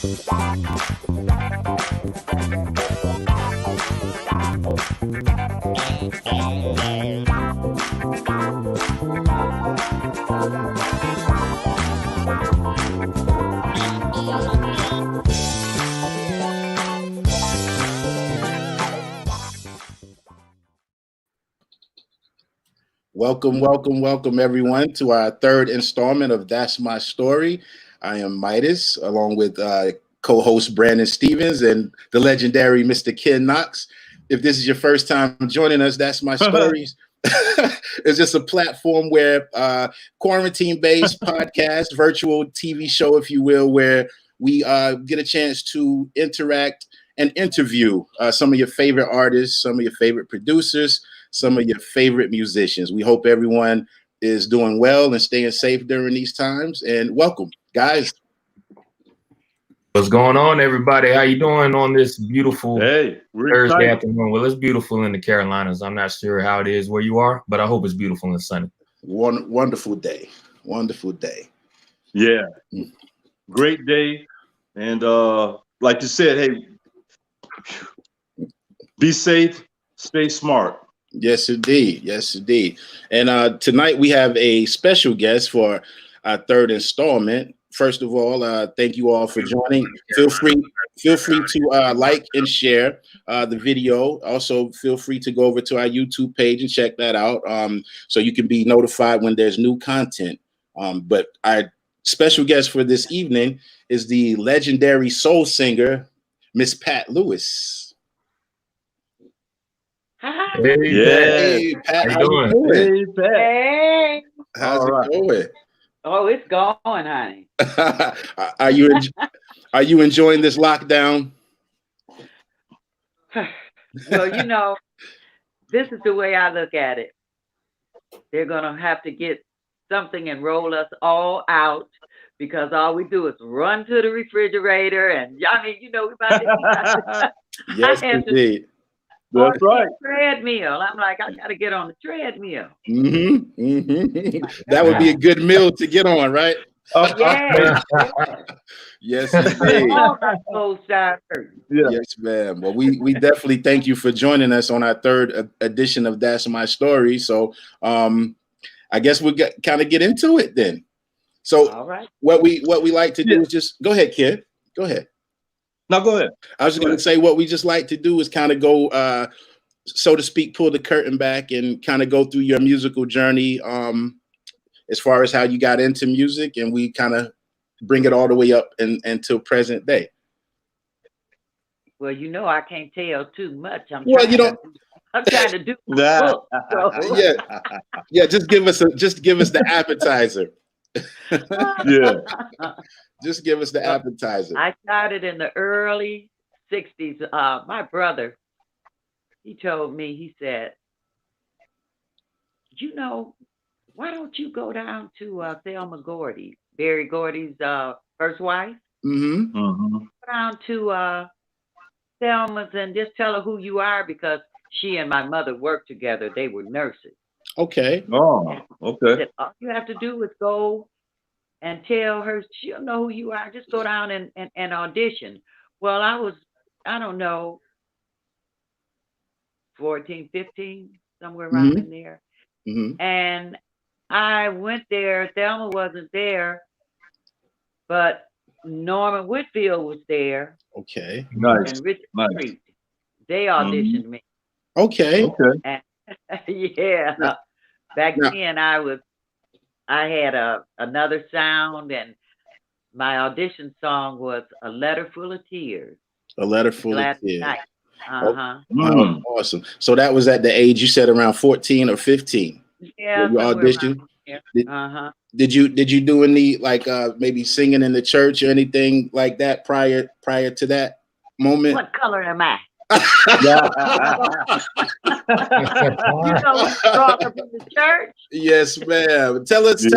Welcome, everyone, to our third installment of That's My Story. I am Midas, along with co-host Brandon Stevens and the legendary Mr. Ken Knox. If this is your first time joining us, That's My Stories. It's just a platform where quarantine-based podcast, virtual TV show, if you will, where we get a chance to interact and interview some of your favorite artists, some of your favorite producers, some of your favorite musicians. We hope everyone is doing well and staying safe during these times. And welcome, guys. What's going on, everybody? How you doing on this beautiful Thursday afternoon? Well, it's beautiful in the Carolinas. I'm not sure how it is where you are, but I hope it's beautiful and sunny. Wonderful day. Wonderful day. Yeah. Great day. And like you said, hey, be safe, stay smart. Yes, indeed. Yes, indeed. And tonight we have a special guest for our third installment. First of all, thank you all for joining. Feel free to like and share the video. Also, feel free to go over to our YouTube page and check that out, so you can be notified when there's new content. But our special guest for this evening is the legendary soul singer, Miss Pat Lewis. Hi. Hey, Pat. How you doing? Hey, Pat. Hey. How's it going? Oh, it's going, honey. Are you enjoying this lockdown? Well, you know, this is the way I look at it. They're gonna have to get something and roll us all out, because all we do is run to the refrigerator, and I mean, you know, we about to eat. Yes, indeed. That's right. Treadmill. I'm like, I gotta get on the treadmill. That would be a good meal to get on, right? Yeah. Yes, indeed. Yeah. Yes, ma'am. Well, we definitely thank you for joining us on our third edition of That's My Story. So, I guess we'll kind of get into it then. So, all right. What we like to do is just go ahead, kid. Go ahead. No, go ahead. I was just going to say what we just like to do is kind of go, so to speak, pull the curtain back and kind of go through your musical journey, as far as how you got into music, and we kind of bring it all the way up until present day. Well, you know, I can't tell too much. I'm trying to do book, so. Yeah. Just give us the appetizer. Yeah. Just give us the appetizer. I started in the early 60s. My brother, he told me, he said, you know, why don't you go down to Thelma Gordy, Berry Gordy's first wife? Mm-hmm. Go down to Thelma's and just tell her who you are, because she and my mother worked together. They were nurses. Okay. Oh, okay. Said, all you have to do is go and tell her, she'll know who you are. Just go down and audition. Well, I don't know, 14, 15, somewhere around in there. Mm-hmm. And I went there. Thelma wasn't there, but Norman Whitfield was there. Okay. Nice. And Richard Street. They auditioned me. Okay. And, yeah. Back then I had another sound, and my audition song was A Letter Full of Tears. A Letter Full of Tears. Night. Oh, awesome. So that was at the age, you said, around 14 or 15. Yeah. You auditioned. Did you do any, like, maybe singing in the church or anything like that prior to that moment? What color am I? You know what's brought up in the church? Yes, ma'am. Tell us a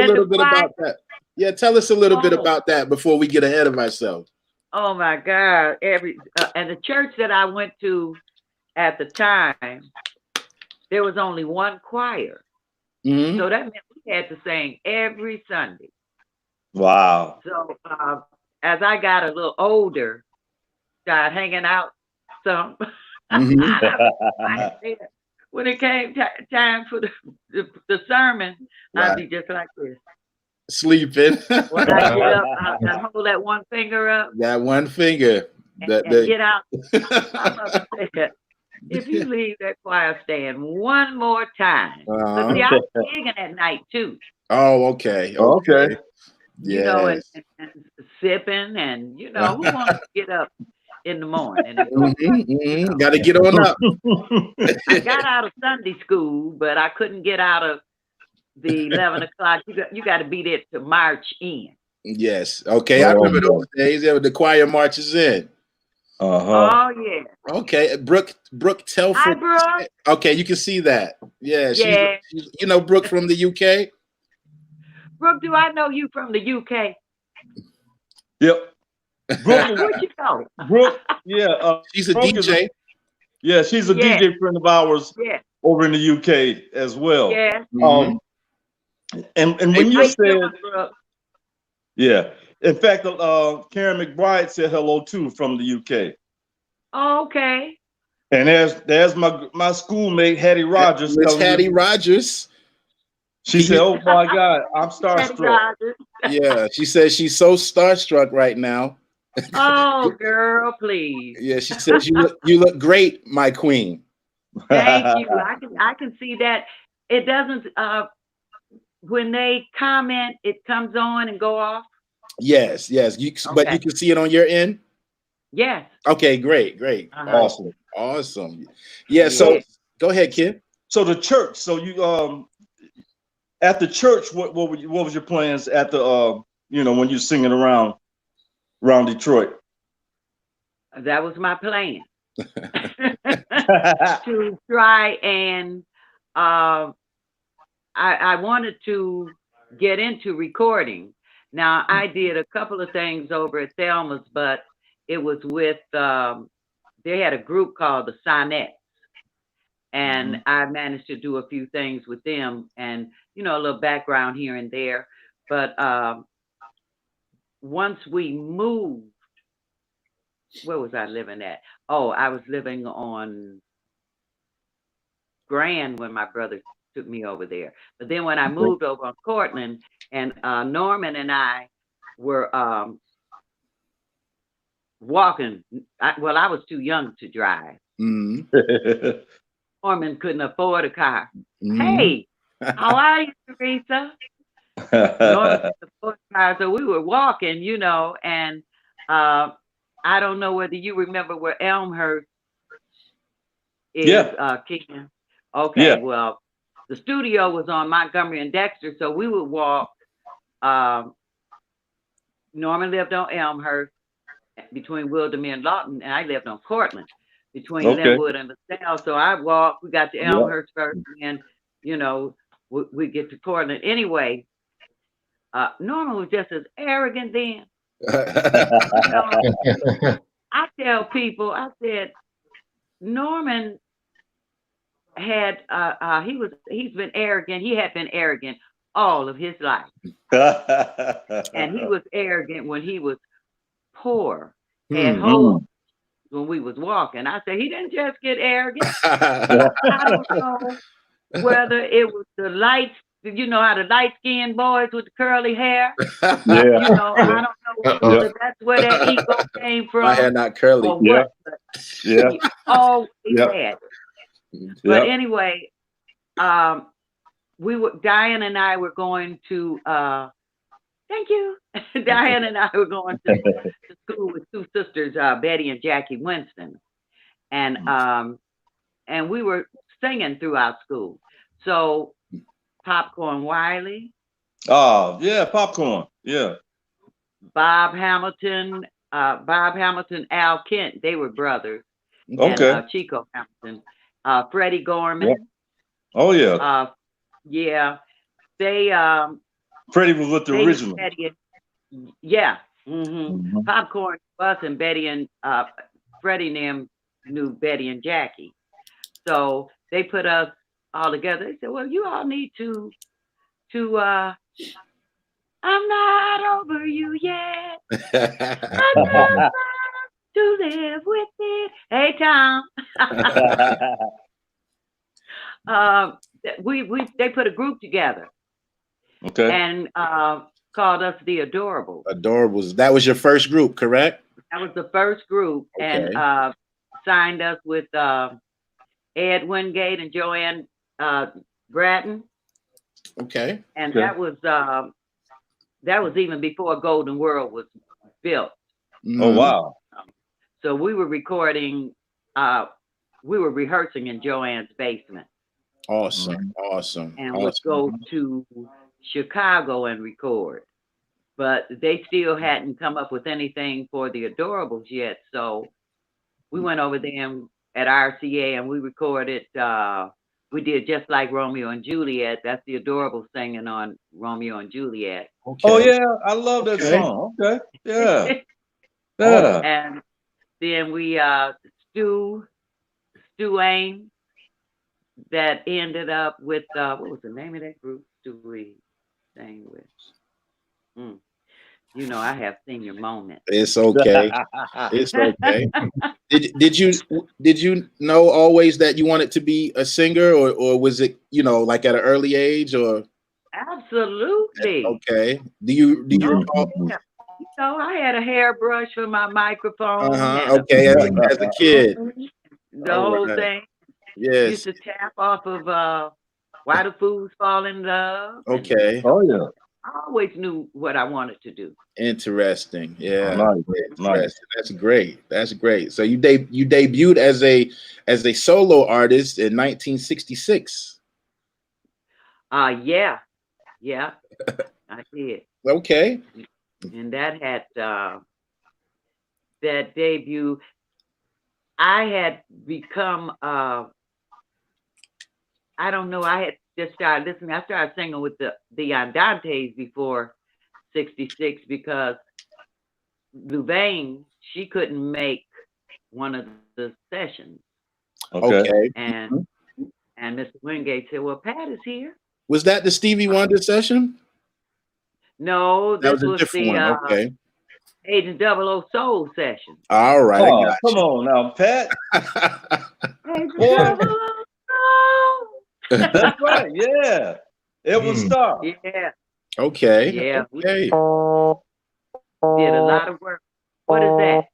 little bit about that. Yeah, tell us a little bit about that before we get ahead of ourselves. Oh my God! And the church that I went to at the time, there was only one choir, Mm-hmm. so that meant we had to sing every Sunday. Wow. So as I got a little older, started hanging out some. When it came time for the sermon, I'd be just like this. Sleeping. When I get up, I hold that one finger up. That one finger. And get out. My mother said, if you leave that choir stand one more time. But see, I was singing at night too. Oh, okay. Okay. You know, and sipping, and you know, who wants to get up in the morning? Got to get on up. I got out of Sunday school, but I couldn't get out of the 11 o'clock. You got to be there to march in. Yes. Okay. I remember those days. The choir marches in. Oh yeah. Okay. Brooke Telford. Hi, Brooke. Okay, you can see that. Yeah. She's you know Brooke from the UK. Brooke, do I know you from the UK? Yep. Brooke, where'd you go? Brooke, yeah. She's a Brooke DJ. She's a DJ friend of ours over in the UK as well. Yeah. And when you said, in fact, Karen McBride said hello too from the UK. Oh, okay. And there's my schoolmate Hattie Rogers. Miss Hattie Rogers. She said, "Oh my God, I'm starstruck." Yeah, she says she's so starstruck right now. Oh, girl, please. Yeah, she says you look great, my queen. Thank you. I can see that. It doesn't. When they comment, it comes on and go off. Yes. But you can see it on your end. Yes. Okay, great. Awesome. Yeah. So go ahead, Ken. So the church. So you at the church, what was your plans at the when you're singing around Detroit? That was my plan. To try and I wanted to get into recording. Now I did a couple of things over at Thelma's, but it was with they had a group called the Sonettes. And I managed to do a few things with them, and a little background here and there. But once we moved, where was I living at? Oh, I was living on Grand when my brother took me over there. But then when I moved over on Cortland, and Norman and I were walking. I was too young to drive. Norman couldn't afford a car. Hey, how are you, Teresa? Norman couldn't afford a car, so we were walking, and I don't know whether you remember where Elmhurst is, Ken. Okay, well, the studio was on Montgomery and Dexter, so we would walk. Norman lived on Elmhurst between Wildermere and Lawton, and I lived on Cortland between Linwood and LaSalle. So I walked. We got to Elmhurst first, and we get to Cortland. Anyway, Norman was just as arrogant then. I tell people, I said, Norman had he's been arrogant. He had been arrogant all of his life. And he was arrogant when he was poor at home when we was walking. I said, he didn't just get arrogant. I don't know whether it was the light, how the light-skinned boys with the curly hair. I don't know whether that's where that ego came from. My hair not curly. Or what, he always had. But anyway, Diane and I were going to thank you. Diane and I were going to school with two sisters, Betty and Jackie Winston. And we were singing throughout school. So Popcorn Wiley. Oh, yeah, Popcorn. Yeah. Bob Hamilton, Al Kent, they were brothers. Okay. And Chico Hamilton. Freddie Gorman. Yeah. Oh yeah. Yeah. They Freddie was with the original. Popcorn was, and Betty and Freddie and them knew Betty and Jackie. So they put us all together. They said, well, you all need to I'm not over you yet. I'm not to live with it. Hey, Tom. They put a group together. Okay. And called us the Adorables. Adorables. That was your first group, correct? That was the first group, Okay. and signed us with Ed Wingate and Joanne Bratton. Okay. And that was even before Golden World was built. Oh wow! So we were recording. We were rehearsing in Joanne's basement. Awesome. Awesome. And would go to Chicago and record. But they still hadn't come up with anything for the Adorables yet. So we went over there at RCA and we recorded, we did Just Like Romeo and Juliet. That's the Adorables singing on Romeo and Juliet. Okay. Oh yeah, I love that song. Okay. Yeah. Yeah. And then we Stu Ames, that ended up with what was the name of that group we sang with? You know, I have senior moments. It's okay. It's okay. Did you know always that you wanted to be a singer, or was it, you know, like at an early age, or? Absolutely. Okay. Do you recall? Yeah. So I had a hairbrush for my microphone. Okay, as a kid. The whole thing. Yes. Used to tap off of Why Do Fools Fall in Love. Okay. Oh yeah. I always knew what I wanted to do. Interesting. Yeah. Nice. That's great. That's great. So you debuted as a solo artist in 1966. Yeah. I did. Okay. And that had that debut. I had become I don't know, I had just started listening. I started singing with the Andantes before 66 because Louvain, she couldn't make one of the sessions. Okay. And Mr. Wingate said, well, Pat is here. Was that the Stevie Wonder session? No, that this was a different one. Okay. Agent 00 Soul session. All right. Oh, come on now, Pat. Agent 00 Soul. That's right. Yeah. It was Star. Yeah. Okay. Yeah. Okay. We did a lot of work. What is that?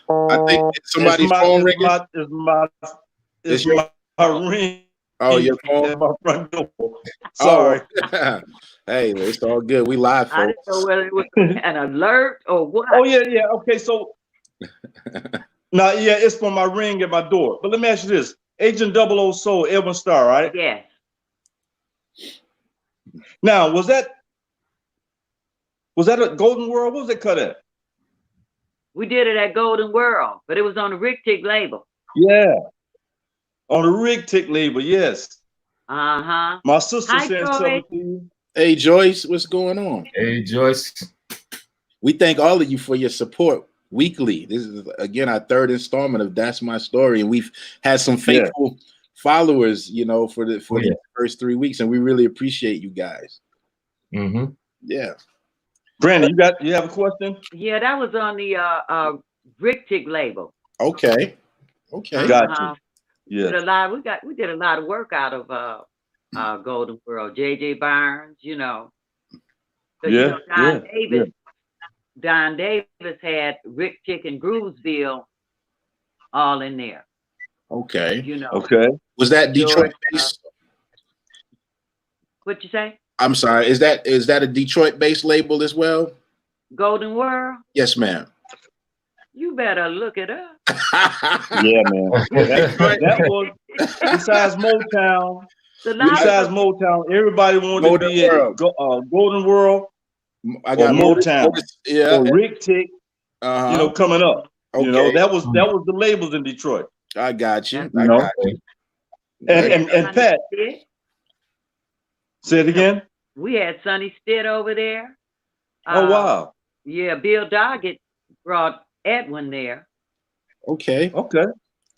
I think somebody's phone ringing. It's my ring. Oh, your phone? At my front door. Sorry. Oh. Hey, it's all good. We live, folks. I didn't know whether it was an alert or what. Oh, yeah. Okay, so now, yeah, it's for my ring at my door. But let me ask you this. Agent 00 Soul, Edwin Starr, right? Yes. Now, was that a Golden World? What was it cut at? We did it at Golden World, but it was on the Rick Tick label. Yeah. On the Rick Tick label, yes. Uh-huh. My sister Hi, sent something to you. Hey, Joyce, what's going on? Hey, Joyce. We thank all of you for your support weekly. This is, again, our third installment of That's My Story, and we've had some faithful followers, you know, for the first 3 weeks, and we really appreciate you guys. Mm-hmm. Yeah. Brandon, you have a question? Yeah, that was on the Rick Tick label. Okay. Got you. Yeah. We did a lot of work out of Golden World. JJ Barnes, you know. So, you know, Don Davis had Rick Tick and Groovesville all in there. Okay. You know. Okay. Was that Detroit based? What'd you say? I'm sorry. Is that a Detroit based label as well? Golden World? Yes, ma'am. You better look it up. Yeah, man. That was besides Motown. Motown, everybody wanted to be at Golden World. I got Motown. Or Rick Tick. You know, coming up. Okay. You know, that was the labels in Detroit. I got you. Got you. And Pat. Say it again. We had Sonny Stitt over there. Oh wow. Yeah, Bill Doggett brought Edwin there. Okay.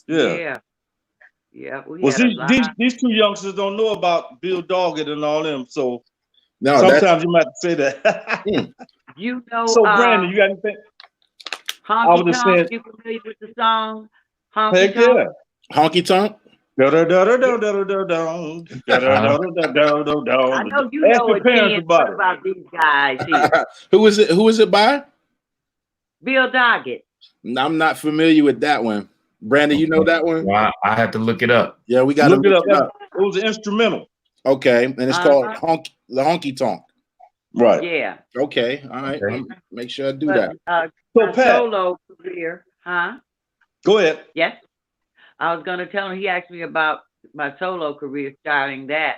Yeah. Yeah. Well, these two youngsters don't know about Bill Doggett and all them, so No, sometimes you might have to say that. You know, So Brandon, you got anything? Honky Tonk, you familiar with the song? Honky Heck yeah. Honky Tonk. I know you Ask know your it, parents Ken. about What it. about these guys here? Who is it? Who is it by? Bill Doggett. I'm not familiar with that one. Brandon, you know that one? Well, I have to look it up. Yeah, we got to Look it up. It was an instrumental. Okay, and it's called the Honky Tonk. Right. Yeah. Okay. All right. Okay. Make sure I do that. So Pat, solo career, go ahead. Yes. I was going to tell him, he asked me about my solo career, starting that.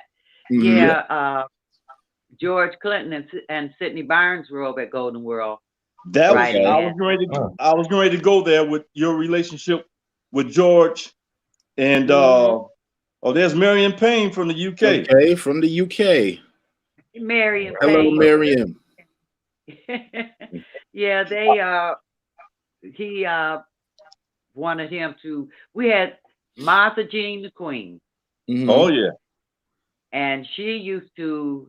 Mm-hmm. Yeah. George Clinton and Sidney Barnes were over at Golden World. That was I was ready to go there with your relationship with George and there's Marion Payne from the UK. Okay, from the UK. Marion Hello, Payne. Marion. Yeah, he wanted him to. We had Martha Jean the Queen. Mm-hmm. Oh yeah. And she used to,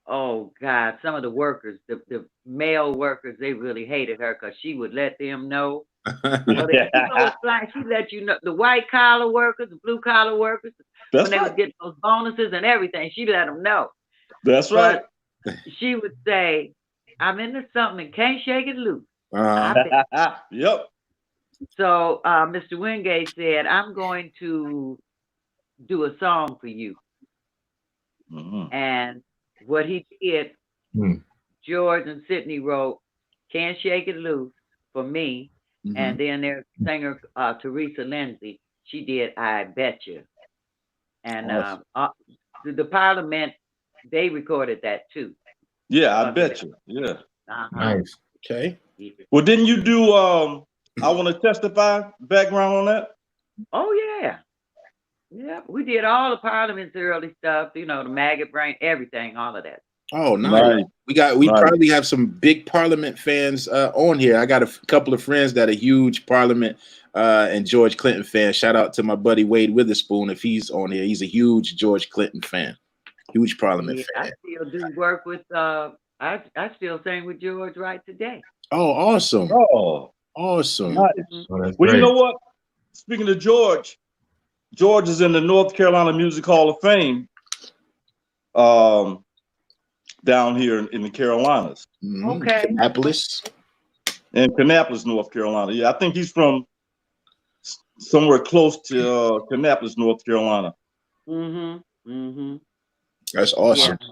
oh God, some of the workers, the male workers, they really hated her because she would let them know. She let you know, the white collar workers, the blue collar workers, when they would get those bonuses and everything, she let them know. That's right. She would say, I'm into something and can't shake it loose. Yep. So Mr. Wingate said, I'm going to do a song for you. Mm-hmm. And what he did, George and Sidney wrote Can't Shake It Loose for me. Mm-hmm. And then their singer, Teresa Lindsay, she did I Bet You. And the Parliament, they recorded that too. Yeah, I bet you. Yeah. Nice. Okay. Well, didn't you do I Want to Testify background on that? Oh, yeah. Yeah, we did all the Parliament's early stuff, you know, the maggot brain, everything, all of that. Oh, nice. We probably have some big Parliament fans on here. I got a couple of friends that are huge Parliament and George Clinton fans. Shout out to my buddy Wade Witherspoon if he's on here. He's a huge George Clinton fan, huge Parliament fan. I still do work with. I still sing with George right today. Oh, awesome! Oh, awesome! Nice. Well, you know what? Speaking of George, George is in the North Carolina Music Hall of Fame. Down here in the Carolinas. Okay. Kannapolis. In Kannapolis, North Carolina. Yeah, I think he's from somewhere close to Kannapolis, North Carolina. Mm-hmm. Mm-hmm. That's awesome. Yeah.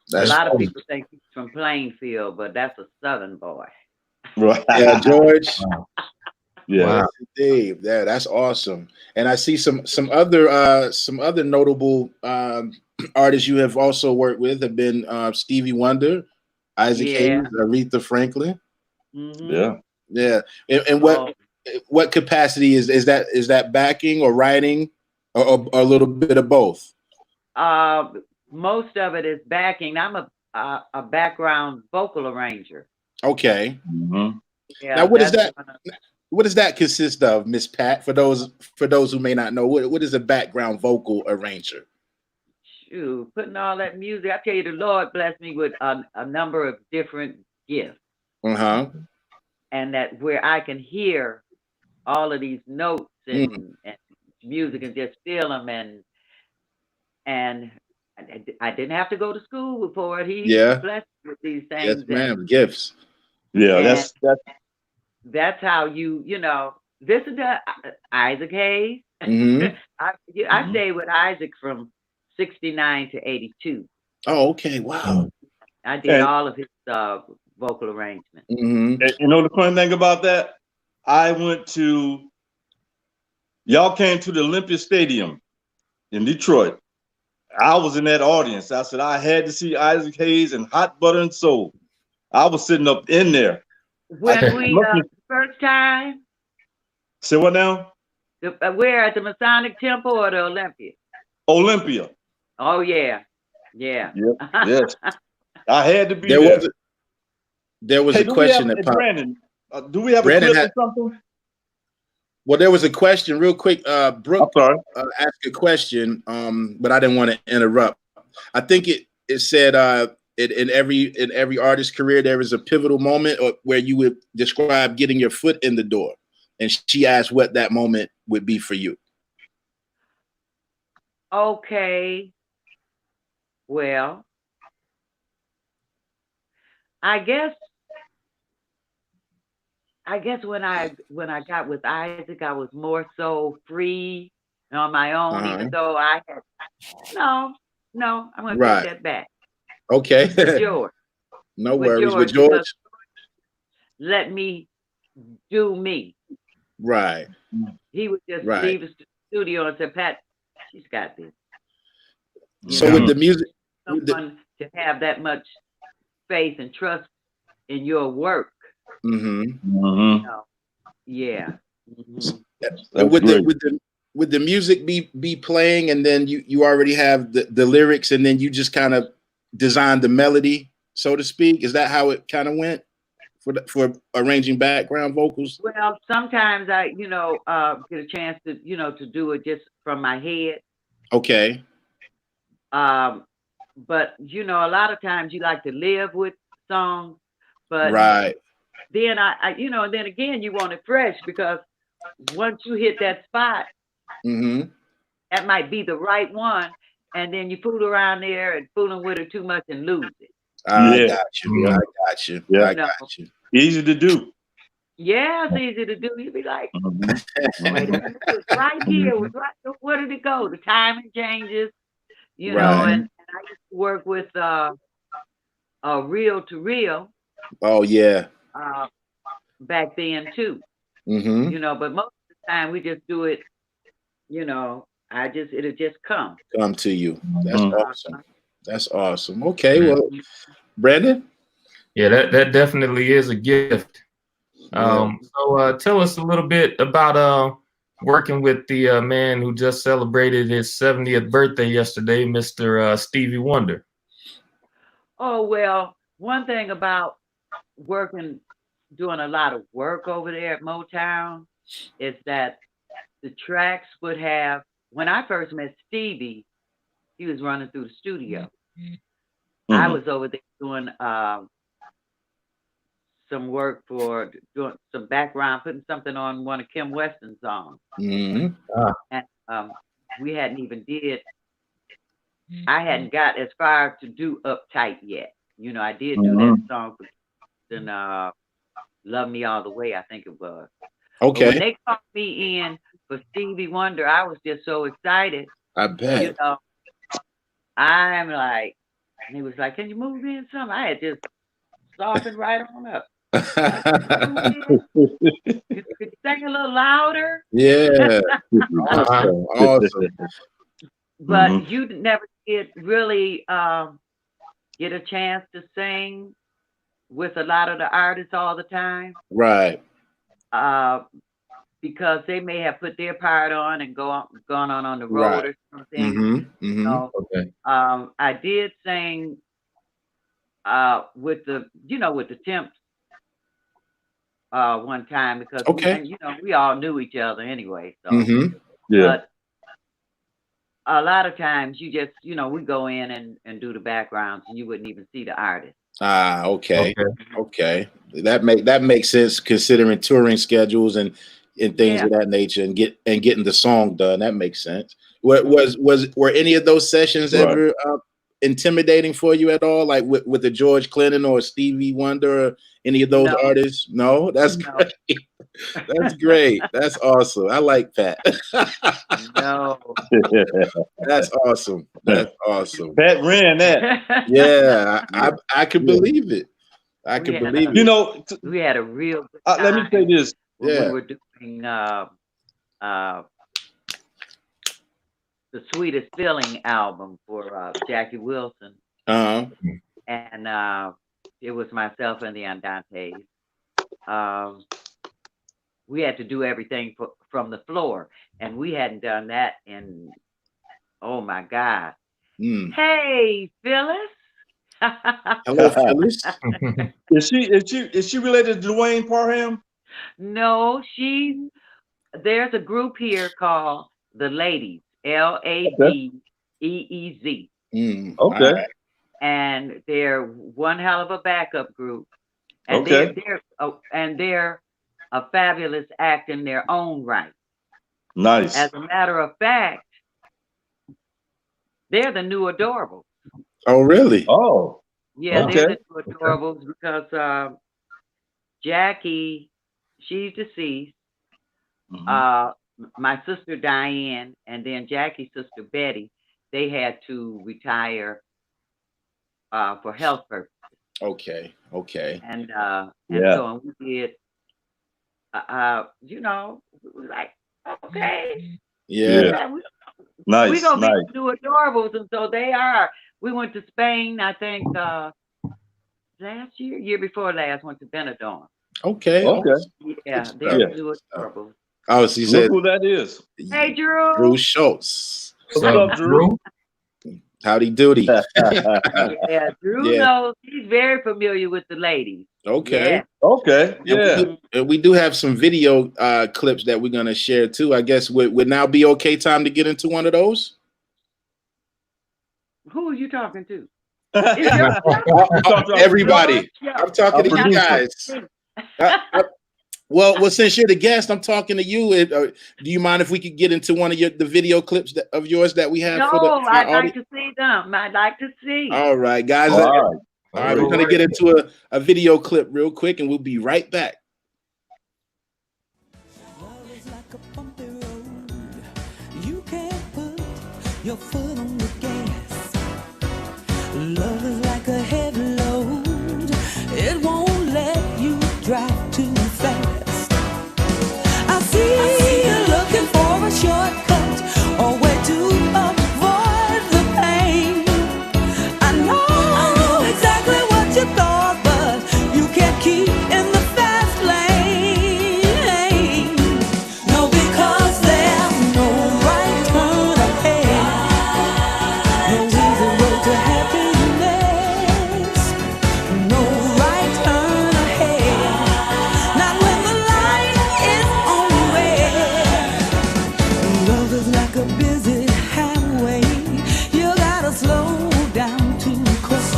That's a lot of people think he's from Plainfield, but that's a Southern boy. Right. Yeah, George. Yeah. Wow. Dave, yeah, that's awesome. And I see some other notable artists you have also worked with have been Stevie Wonder, Isaac Hayes, Aretha Franklin. Mm-hmm. Yeah. And what capacity is that backing or writing or a little bit of both? Most of it is backing. I'm a background vocal arranger. Okay. Mm-hmm. Yeah, now what is that? What does that consist of, Miss Pat? For those who may not know, what is a background vocal arranger? Shoot, putting all that music. I tell you, the Lord blessed me with a number of different gifts. Uh-huh. And that where I can hear all of these notes and music and just feel them and I didn't have to go to school for it. He blessed me with these things. Yes, ma'am. Gifts. Yeah, that's how you know. This is the Isaac Hayes. Mm-hmm. I stayed with Isaac from 69 to 82. Oh, okay. Wow. I did all of his vocal arrangements. Mm-hmm. And you know the funny thing about that? Y'all came to the Olympia Stadium in Detroit. I was in that audience. I said I had to see Isaac Hayes and Hot Butter and Soul. I was sitting up in there. When we first time. Say what now? Where at the Masonic Temple or the Olympia? Olympia. Oh yeah. Yes. I had to be there. There was a question that popped. Brandon, do we have a clip or something? Well, there was a question real quick. Brooke asked a question, but I didn't want to interrupt. I think it said in every artist's career, there is a pivotal moment where you would describe getting your foot in the door. And she asked what that moment would be for you. Okay. Well, I guess when I got with Isaac, I was more so free and on my own, even though I had no, I'm gonna take that back. Okay. With George. No worries. With George. Let me do me. Right. He would just leave the studio and say, Pat, she's got this. So with the music, someone to have that much faith and trust in your work. Yeah. Would the music be playing, and then you already have the lyrics, and then you just kind of design the melody, so to speak? Is that how it kind of went for arranging background vocals? Well, sometimes I, get a chance to, to do it just from my head. Okay. But a lot of times you like to live with songs, but then I then again you want it fresh, because once you hit that spot, that might be the right one, and then you fool around there and fooling with it too much and lose it. I got you. I got you. Yeah. I got you. Easy to do. Yeah, it's easy to do. You'd be like, wait a minute, it was right here. It was right. Where did it go? The timing changes, know, and I used to work with reel to reel. Oh yeah. Back then too. But most of the time we just do it, it'll just come to you. That's awesome. That's awesome. Okay, well, Brandon? Yeah, that definitely is a gift. So tell us a little bit about working with the man who just celebrated his 70th birthday yesterday, Mr. Stevie Wonder. Oh, well, one thing about doing a lot of work over there at Motown is that the tracks would have, when I first met Stevie, he was running through the studio. I was over there doing some work for doing some background, putting something on one of Kim Weston's songs. And we hadn't even I hadn't got as far to do Uptight yet. I did do that song for Love Me All the Way, I think it was. Okay. But when they called me in for Stevie Wonder, I was just so excited. I bet. I'm like, and he was like, can you move in some? I had just softened right on up. Could you sing a little louder? Yeah. Awesome. But you never did really get a chance to sing with a lot of the artists all the time. Right. Because they may have put their part on and gone on the road or something. Okay. I did sing with the Temps one time, because we all knew each other anyway. So but a lot of times you just we go in and do the backgrounds and you wouldn't even see the artist. Okay. That makes sense, considering touring schedules and things of that nature, and getting the song done. That makes sense. Were any of those sessions ever intimidating for you at all, like with the George Clinton or Stevie Wonder or any of those artists? No, that's great. That's great. That's awesome. I like that. No. That's awesome. That's awesome. Pat ran that. Yeah, I could believe it. I could believe it. We had a real good time. Let me say this. When we were doing the Sweetest Feeling album for Jackie Wilson. And it was myself and the Andantes. We had to do everything from the floor, and we hadn't done that in, oh my God. Hey, Phyllis. Hello, Phyllis. Is she related to Dwayne Parham? No, there's a group here called The Ladies, LADEEZ. Okay. and they're one hell of a backup group. And Okay. they're a fabulous act in their own right. Nice. As a matter of fact, they're the new Adorables. Oh, really? Oh, Yeah, Okay. they're the new Adorables because Jackie, she's deceased. Mhm. My sister Diane and then Jackie's sister Betty, they had to retire for health purposes. Okay. Okay. And Yeah. so we did we was like, okay, Yeah. yeah, we Nice. gonna Nice. be the new Adorables, and so they are. We went to Spain, I think last year before last, went to Benidorm. Okay. Okay. Yeah, Good they're stuff. the new Adorables. Oh, so you Look said who that is. Hey, Drew. Drew Schultz. What's up, Drew? Howdy doody. Yeah, Drew Yeah. knows. He's very familiar with the ladies. Okay. Okay. Yeah. And we do have some video clips that we're gonna share too. I guess would now be okay time to get into one of those? Who are you talking to? Everybody. I'm talking to you producer. guys. Well, since you're the guest, I'm talking to you. Do you mind if we could get into one of the video clips of yours that we have? No, I'd like to see them. I'd like to see. All right, guys. All right. All right, we're gonna get into a video clip real quick, and we'll be right back. Love is like a bumpy road. You can't put your foot on the gas. Love is like a heavy load. It won't let you drive too fast. I see you looking for a shortcut or way to avoid the pain. I know exactly what you thought, but you can't keep in the fast lane. No, because there's no right turn ahead. No easy road to happiness. No right turn ahead. Not when the light is on red. Love is like a busy highway. You gotta slow down to cross.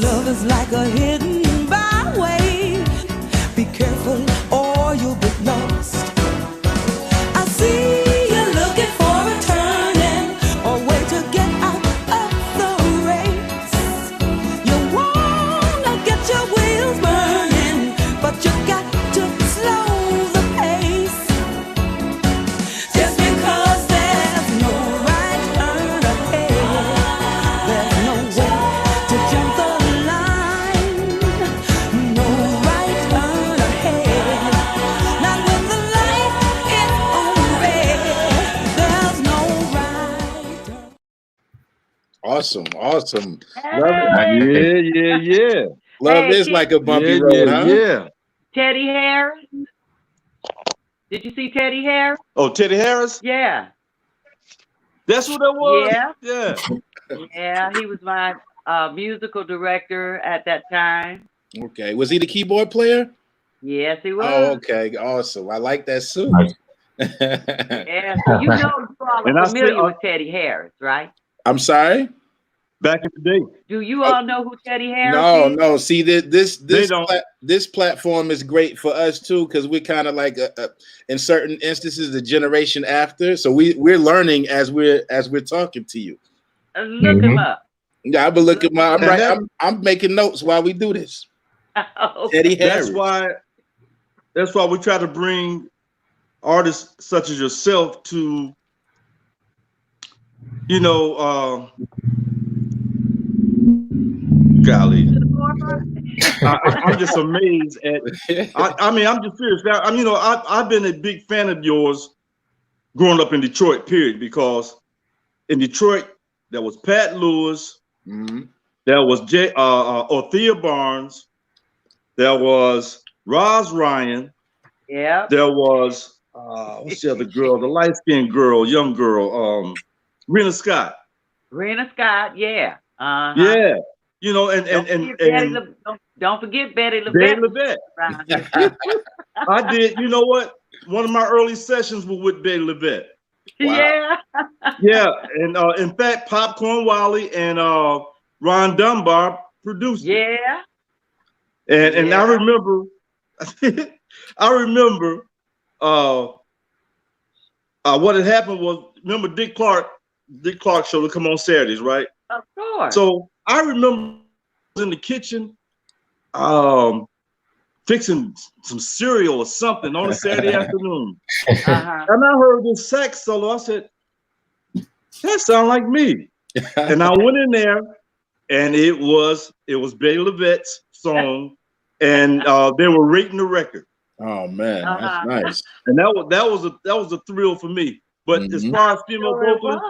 Love is like a hidden byway. Be careful or you'll get lost. I see you looking for a turning or way to get out of the race. You wanna get your wheels burning, but you got to slow the pace. Just because there's no right turn ahead, there's no way to jump the line. No right turn ahead, not when the light is on red. There's no right turn. Awesome. Yeah. Love Hey, is like a bumpy Yeah. road, huh? Yeah. Teddy Harris. Did you see Teddy Harris? Oh, Teddy Harris. Yeah. That's what that was. Yeah. Yeah. Yeah, he was my musical director at that time. Okay. Was he the keyboard player? Yes, he was. Oh, okay. Awesome. I like that suit. Yeah, so you all And I are still- familiar with Teddy Harris, right? I'm sorry? Back in the day. Do you all know who Teddy Harris No, is? no. See, this don't. this platform is great for us too, because we're kind of like in certain instances the generation after. So we're learning as we're talking to you. Look him up. Yeah, I've been looking. And I'm making notes while we do this. Okay. Teddy Harris. That's why we try to bring artists such as yourself to, golly. To the forefront. I'm just amazed at. I mean, I'm just serious. I've been a big fan of yours growing up in Detroit. Period. Because in Detroit, there was Pat Lewis, there was Othea Barnes, there was Roz Ryan, Yeah. there was what's the other girl, the light skinned girl, young girl, Rena Scott. Rena Scott. Yeah. Yeah. Don't forget Betty LaVette. Betty LaVette. around here. I did. You know what? One of my early sessions was with Betty LaVette. Yeah. Yeah, and in fact, Popcorn Wally and Ron Dunbar produced it. Yeah. And Yeah. I remember, what had happened was, remember Dick Clark show to come on Saturdays, right? Of course. So I remember in the kitchen, fixing some cereal or something on a Saturday afternoon. Uh-huh. And I heard this sax solo. I said, that sounds like me. And I went in there, and it was Betty LaVette's song, and they were rating the record. Oh man, that's nice. And that was a thrill for me. But as far as female vocalists,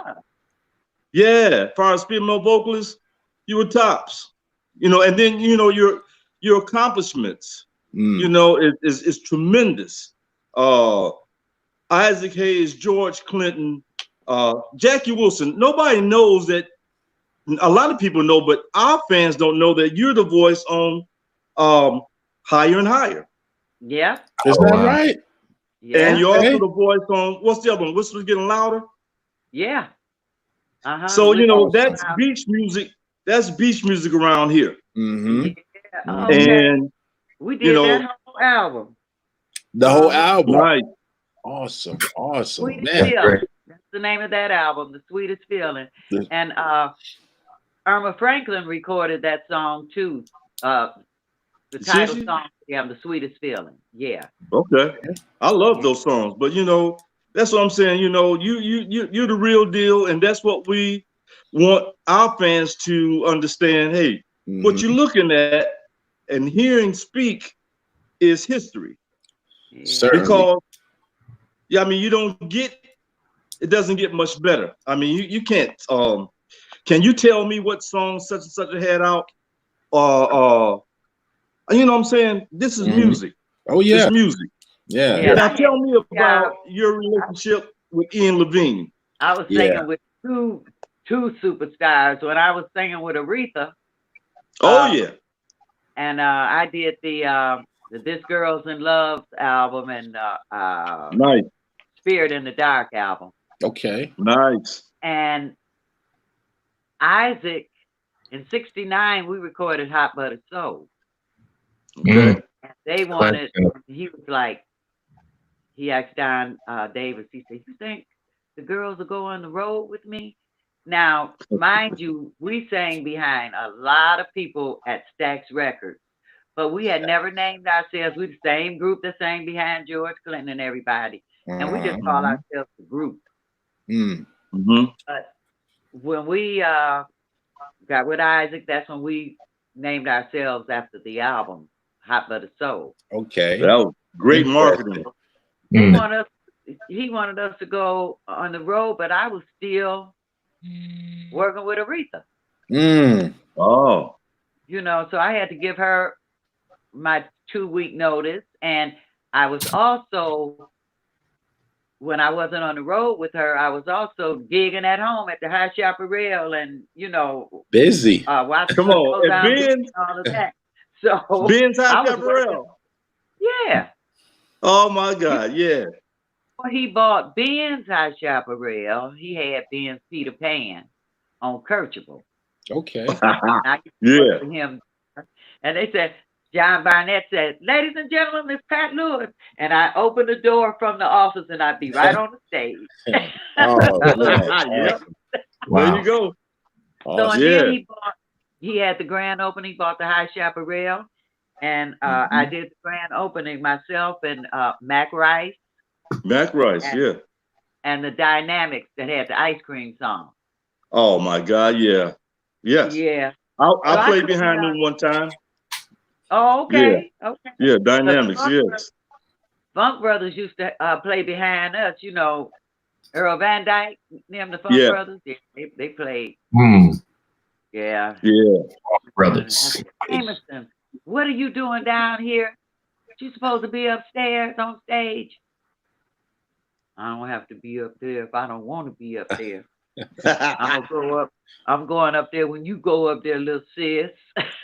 as far as female vocalists, you were tops. You know, and then your accomplishments, is tremendous. Isaac Hayes, George Clinton, Jackie Wilson. Nobody knows that. A lot of people know, but our fans don't know that you're the voice on Higher and Higher. Yeah. Is that right? Yeah. And you're also the voice on, what's the other one? Whistler's Getting Louder? Yeah. Uh-huh. So, that's beach music. That's beach music around here. Mm-hmm. Yeah. Okay. And we did that whole album. The whole album. Right. Awesome. Sweetest Man. Feeling. That's the name of that album, The Sweetest Feeling. And Irma Franklin recorded that song too. The title song, The Sweetest Feeling. Yeah. Okay. I love those songs, but that's what I'm saying. You're the real deal, and that's what we want our fans to understand. Hey, what you're looking at and hearing speak is history. Yeah. Because I mean, it doesn't get much better. I mean, you can't. Can you tell me what song such and such had out? You know what I'm saying? This is music. Oh yeah, it's music. Yeah. Now tell me about your relationship with Ian Levine. I was singing with two superstars when I was singing with Aretha. Oh yeah. And I did the This Girl's in Love album and nice. Spirit in the Dark album. Okay. Nice. And Isaac, in '69, we recorded Hot Buttered Soul. Okay. And they wanted, he was like, he asked Don Davis, he said, you think the girls will go on the road with me? Now, mind you, we sang behind a lot of people at Stax Records, but we had never named ourselves. We the same group that sang behind George Clinton and everybody. And we just call ourselves the group. But when we got with Isaac, that's when we named ourselves after the album, Hot Buttered Soul. Okay. That was great marketing. He wanted us to go on the road, but I was still working with Aretha. Oh. So I had to give her my 2-week notice. And I was also, when I wasn't on the road with her, I was also gigging at home at the High Chaparral and, busy. Come on. And all of that. So Ben's High Chaparral. Yeah. Oh my God. Yeah. When he bought Ben's High Chaparral, he had Ben's Peter Pan on Kercheval. Okay. Yeah. Him. And they said, John Barnett said, ladies and gentlemen, Miss Pat Lewis. And I opened the door from the office and I'd be right on the stage. Yeah. Wow. There you go. So and then he had the grand opening, bought the High Chaparral. And I did the grand opening myself and Mac Rice. Mac Rice, and the Dynamics that had the ice cream song. Oh my God, yeah. Yes. Yeah. I played behind them one time. Oh, okay. Yeah. Okay. Yeah, Dynamics, yes. Funk Brothers used to play behind us, Earl Van Dyke, them the Funk Brothers. Yeah, they played. Yeah. Yeah. Funk Brothers. Emerson, what are you doing down here? You supposed to be upstairs on stage. I don't have to be up there if I don't want to be up there. I'm gonna go up. I'm going up there when you go up there, little sis.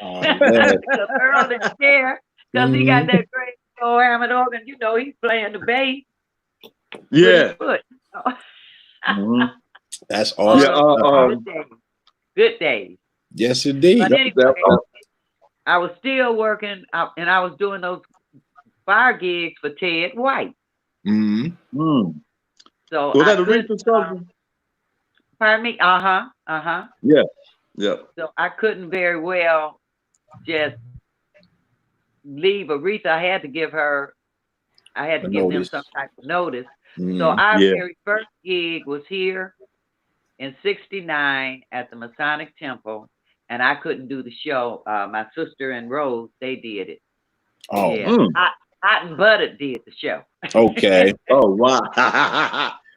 Oh, Earl is there because he got that great old Hammond organ. He's playing the bass. Yeah. With his foot. Mhm. That's awesome. Good days. Yes, indeed. But anyway, I was still working, and I was doing those fire gigs for Ted White. Mm-hmm. So was that I a recent subject? Pardon me? Yeah. Yeah. So I couldn't very well just leave Aretha. I had to give them some type of notice. So our very first gig was here in '69 at the Masonic Temple, and I couldn't do the show. My sister and Rose, they did it. Oh, yeah. Hot and Buttered did the show. Okay. Oh wow.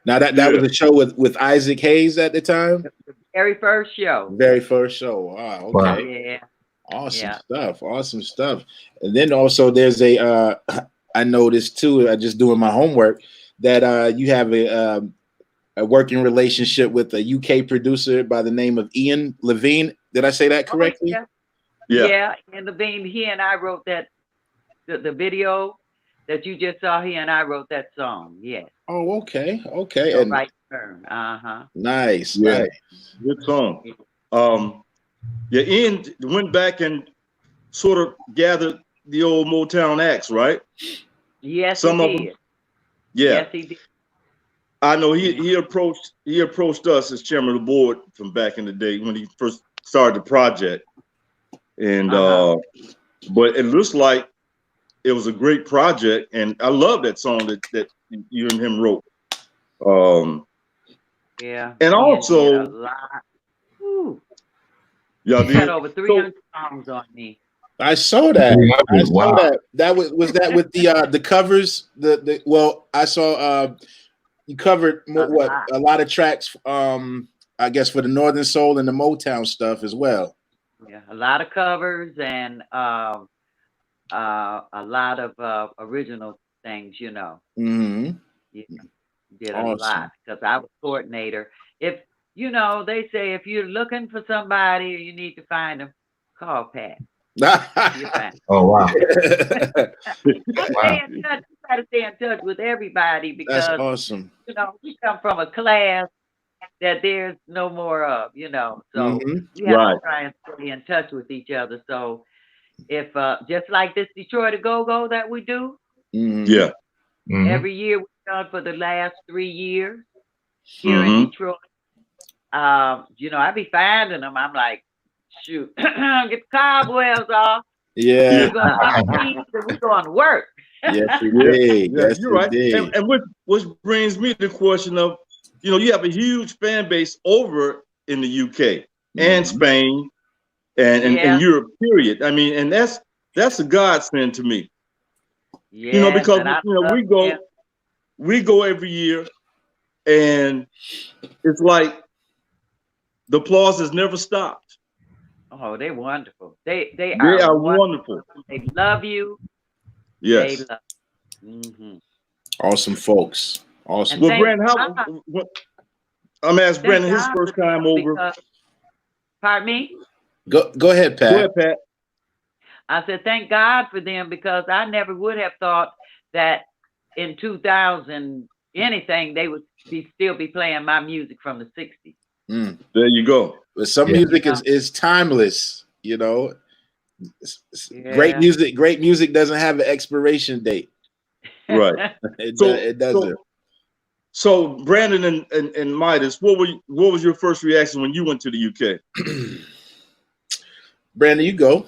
Now that was a show with Isaac Hayes at the time. The very first show. Very first show. Wow. Okay. Yeah. Awesome stuff. Awesome stuff. And then also there's I noticed too, just doing my homework, that you have a working relationship with a UK producer by the name of Ian Levine. Did I say that correctly? Yeah. Ian Levine, he and I wrote that, the video that you just saw, he and I wrote that song. Yes. Oh, okay. Okay. So and right turn. Uh-huh. Nice. Yeah. Nice. Good song. Yeah, Ian went back and sort of gathered the old Motown acts, right? Yes, Some he of did. them. Yeah. Yes, he did. I know he approached us as chairman of the board from back in the day when he first started the project. And but it looks like it was a great project, and I love that song that you and him wrote. Yeah. And also, y'all had over 300 songs on me. I saw that. I saw Wow. that. That was that with the covers. Well, I saw you covered a lot of tracks. I guess for the Northern Soul and the Motown stuff as well. Yeah, a lot of covers and a lot of original things. You know. Mm-hmm. Yeah, did a lot because I was coordinator. If you know, they say if you're looking for somebody or you need to find them, call Pat. Oh wow! Stay in touch. You got to stay in touch with everybody because that's awesome. You know, we come from a class that there's no more of. You know, so we have to try and stay in touch with each other. So if just like this Detroit Go-Go that we do, every year we've done for the last 3 years here in Detroit. You know, I be finding them. I'm like, shoot, get the cobwebs off. Yeah. We're going to work. Yes, you did. Yeah, yes, you're right. Did. And which brings me to the question of, you know, you have a huge fan base over in the UK and Spain and Europe, period. I mean, and that's a godsend to me. Yeah, you know, because you know, we go every year, and it's like the applause has never stopped. Oh, they're wonderful. They are wonderful. They love you. Yes. They love you. Awesome folks. Awesome. Well, Brandon, I'm asking Brandon his first time over. Pardon me? Go ahead, Pat. Go ahead, Pat. I said, thank God for them, because I never would have thought that in 2000 anything they would still be playing my music from the 60s. There you go. But some music is timeless, you know. Great music doesn't have an expiration date. Right. It doesn't. So Brandon and Midas, what was your first reaction when you went to the UK? Brandon, you go.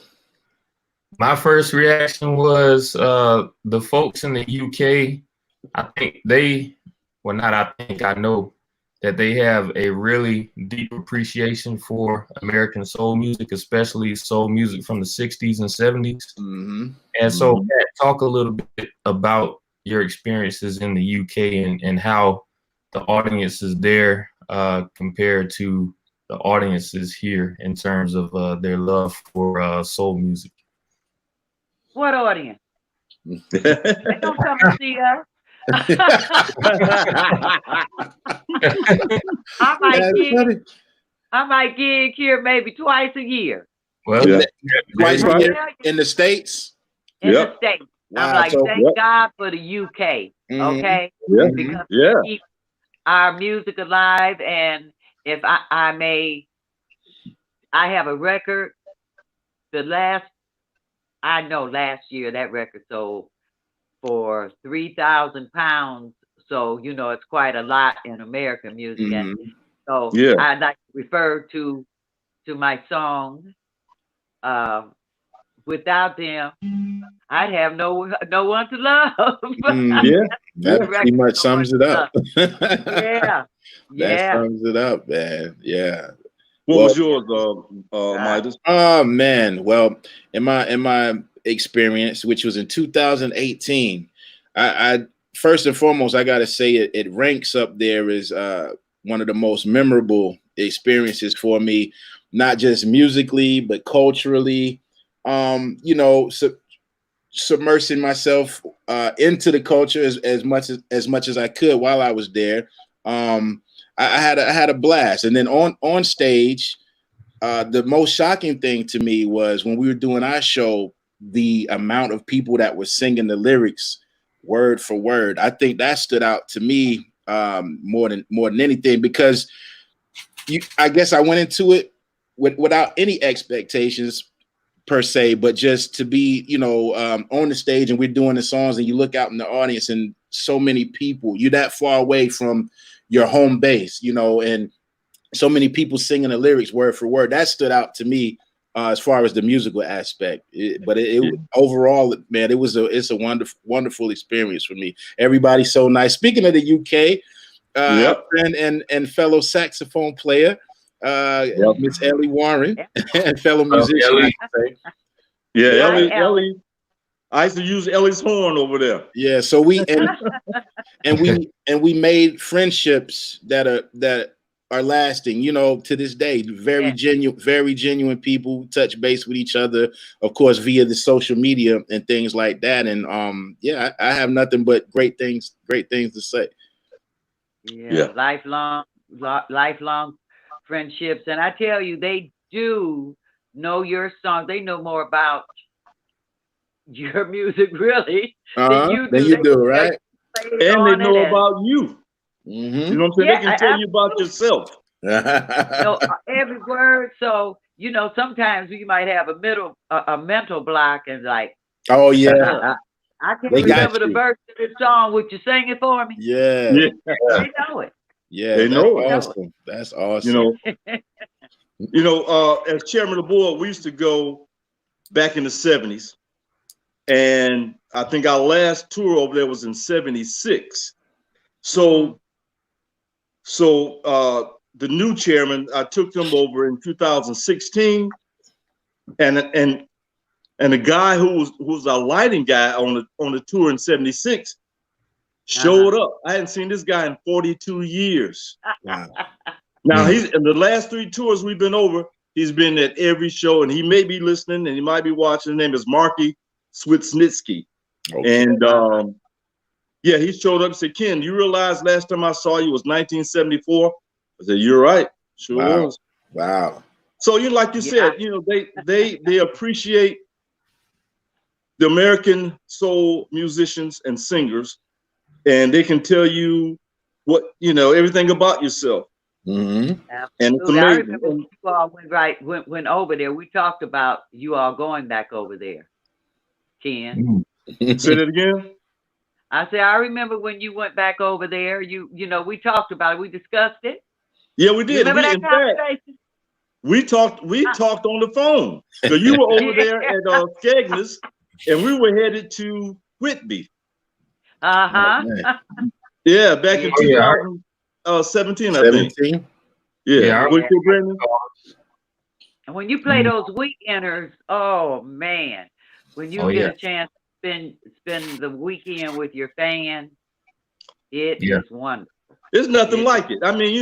My first reaction was the folks in the UK. I know that they have a really deep appreciation for American soul music, especially soul music from the 60s and 70s. And so, Pat, talk a little bit about your experiences in the UK and how the audiences there compared to the audiences here in terms of their love for soul music. What audience? They don't come to see us. I might gig here maybe twice a year. Well, twice a year in the States. In the States. Wow, I'm like, thank God for the UK. Okay? Yeah. Because our music alive. And if I may, I have a record. Last year that record sold for 3,000 pounds. So, it's quite a lot in American music. And so Yeah. I'd like to refer to my song. Without them, I'd have no one to love. Yeah. That pretty much sums it up. Yeah. That sums it up, man. Yeah. What was yours, Midas? Oh man. Well, in my experience, which was in 2018, I first and foremost, I gotta say it ranks up there as one of the most memorable experiences for me, not just musically, but culturally. Submersing myself into the culture as much as I could while I was there. I had a blast, and then on stage, the most shocking thing to me was when we were doing our show, the amount of people that were singing the lyrics word for word. I think that stood out to me more than anything, because I guess I went into it without any expectations per se, but just to be, on the stage and we're doing the songs and you look out in the audience and so many people, you're that far away from your home base, and so many people singing the lyrics word for word. That stood out to me as far as the musical aspect. But overall, man, it's a wonderful experience for me. Everybody's so nice. Speaking of the UK, friend and fellow saxophone player, Miss Ellie Warren, and fellow musician. Ellie. I used to use Ellie's horn over there. Yeah, so we made friendships that are lasting, to this day. Very genuine people, touch base with each other, of course, via the social media and things like that. And I have nothing but great things to say. Lifelong friendships. And I tell you, they do know your song. They know more about your music really than you do. Right? And they know about you. You know what I'm saying? They can tell you about yourself. Every word. So, sometimes you might have a mental block and like, oh yeah, I can't remember the verse of this song. Would you sing it for me? Yeah. They know it. Yeah, they know it. Awesome. That's awesome. As chairman of the board, we used to go back in the 70s. And I think our last tour over there was in 76. So the new chairman, I took them over in 2016, and the guy who was our lighting guy on the tour in 76 showed up. I hadn't seen this guy in 42 years. Wow. Now he's in the last 3 tours we've been over. He's been at every show, and he may be listening and he might be watching. His name is Marky Switsnitsky. Okay. And he showed up and said, "Ken, you realize last time I saw you was 1974? I said, "You're right. Sure was." Wow. So like you said, they appreciate the American soul musicians and singers, and they can tell you what, everything about yourself. Mm-hmm. And it's amazing. I remember you all went over there. We talked about you all going back over there, Ken. Say that again. I said, I remember when you went back over there. We talked about it. We discussed it. Yeah, we did. Remember that conversation? We talked on the phone. So you were over there at Skegness, and we were headed to Whitby. Uh-huh. Yeah, back in 2017, I think. Yeah. And when you play those weekenders, oh man, when you get a chance to spend the weekend with your fans, it is wonderful. There's nothing like it. I mean,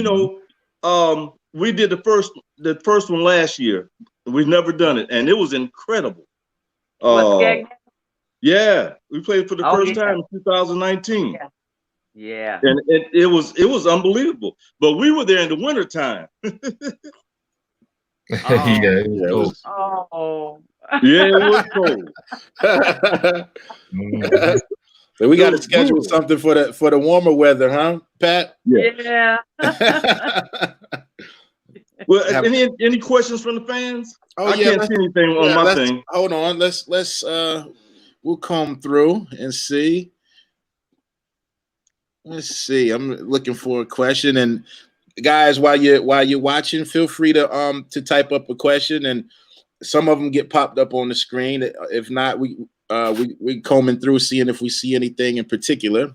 we did the first one last year. We've never done it, and it was incredible. Yeah, we played for the first time in 2019. Yeah. And it was unbelievable. But we were there in the wintertime. It was cold. Yeah, it was cold. So we got to schedule something for the warmer weather, huh, Pat? Yeah. Well, any questions from the fans? Oh, I can't see anything on my thing. Hold on. Let's we'll come through and see. Let's see. I'm looking for a question, and guys, while you're watching, feel free to type up a question, and some of them get popped up on the screen. If not, we combing through, seeing if we see anything in particular.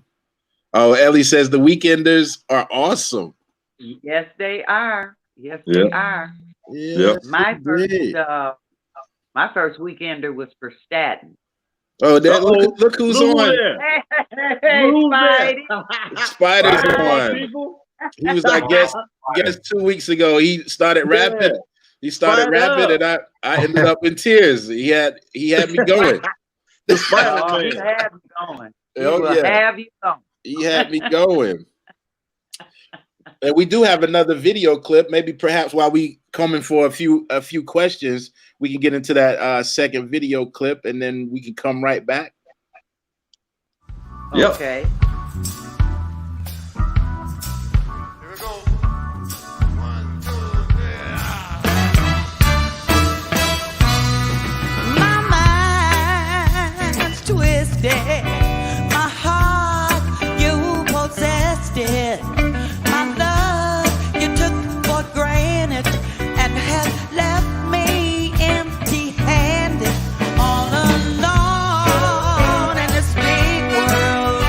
Oh, Ellie says the Weekenders are awesome. Yes, they are. Yes, they are. Yeah. My first Weekender was for Staten. Oh, look who's on. Hey, Spidey. Spider's on. He was, I guess 2 weeks ago. He started rapping. He started rapping, and I ended up in tears. He had me going. He had me going. He had me going. And we do have another video clip. Maybe perhaps while we coming for a few questions, we can get into that second video clip, and then we can come right back. Yep. Okay. Here we go. 1, 2, 3. My mind's twisted. My heart, you possessed it. My love, you took for granted and have left me empty-handed, all alone in this big world.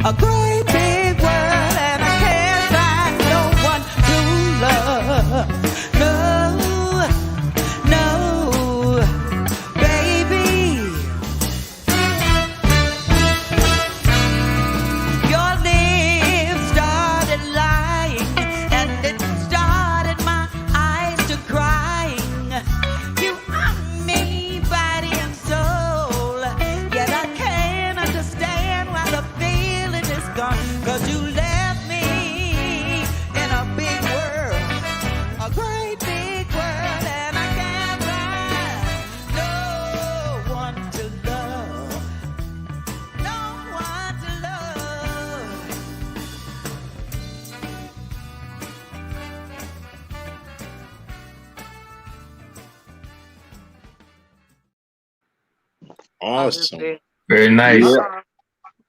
A great big world, and I can't find no one to love. No, baby. Your lips started lying, and it started my eyes to crying. You are me, body and soul, yet I can't understand why the feeling is gone. 'Cause you left me in a big world, a great big world, and I can't find no one to love, no one to love. Awesome. Very nice.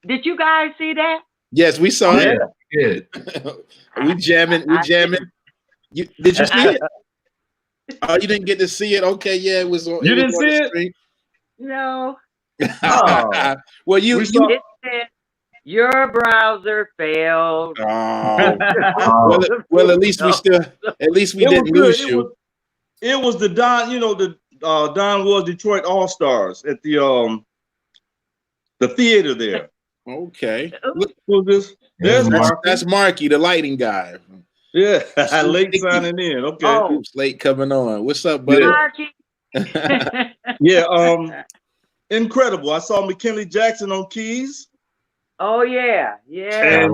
Did you guys see that? Yes, we saw it. Good. We jamming. Did you see it? Oh, you didn't get to see it? Okay, yeah, it was on. You didn't see it? Screen. No. Oh. Well, It said your browser failed. Well, at least we didn't lose you. It was the Don, the Don was Detroit All-Stars at the theater there. Okay. Look who this. There's Mark. That's Marky, the lighting guy. Yeah, late signing in. Okay. Oh. Late coming on. What's up, buddy? Marky. Yeah, incredible. I saw McKinley Jackson on keys. Oh yeah, yeah.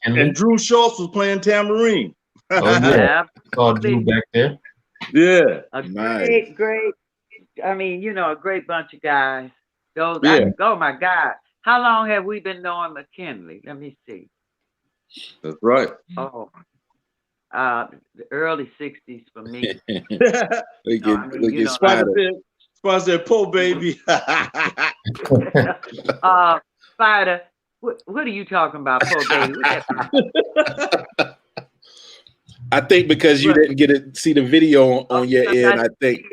And Drew Schultz was playing tambourine. Oh yeah. Saw Drew back there. Yeah. A Nice. great. I mean, a great bunch of guys. Those. Yeah. Oh my God. How long have we been knowing McKinley? Let me see. That's right. Oh, the early '60s for me. Look at Spider Spider. said, "Po baby." Spider, what are you talking about, po baby? I think because you didn't get to see the video on your end, I think.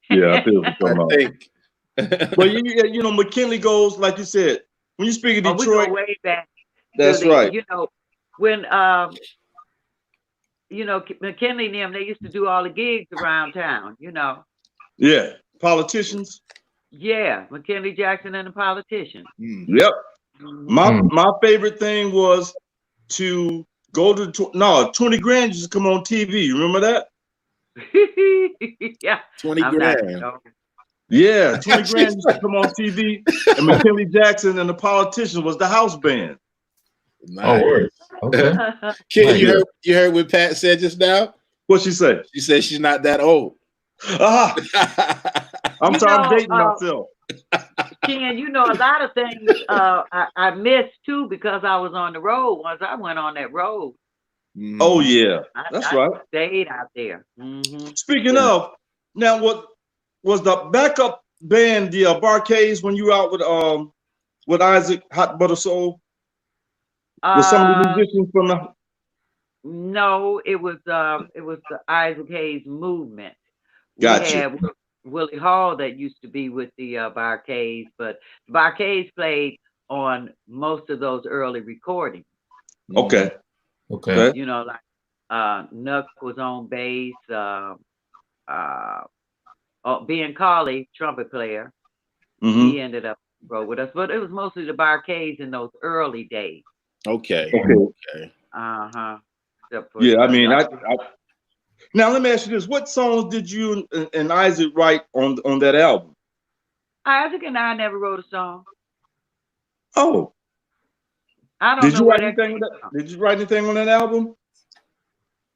Yeah, I feel I think. But McKinley goes, like you said, when you speak of We Detroit. go way back. That's right. When McKinley and them, they used to do all the gigs around town. Yeah, politicians. Yeah, McKinley Jackson and the Politicians. Yep. My favorite thing was to go to 20 grand used to come on TV. You remember that? Yeah. 20 grand. Yeah, 20 grand used to come on TV, and McKinley Jackson and the Politicians was the house band. Nice. Oh, word. Okay. Kid, you heard what Pat said just now? What'd she say? She said she's not that old. I'm dating myself. Ken, you know, a lot of things I missed too because I was on the road. Once I went on that road, Oh yeah, that's I right. stayed out there. Mm-hmm. Speaking of, now what was the backup band, the Barcades, when you were out with Isaac Hot Butter Soul? Was some of the musicians from the? No, it was the Isaac Hayes movement. Gotcha. We had Willie Hall that used to be with the Barcades, but Barcades played on most of those early recordings. Okay. Okay. You know, like Nuck was on bass, Ben Carley, trumpet player, Mm-hmm. he ended up wrote with us, but it was mostly the Barcades in those early days. Okay. Uh-huh. Yeah, I mean, I now let me ask you this: what songs did you and Isaac write on that album? Isaac and I never wrote a song. Oh, I don't did know you where write that anything? came from. Did you write anything on that album?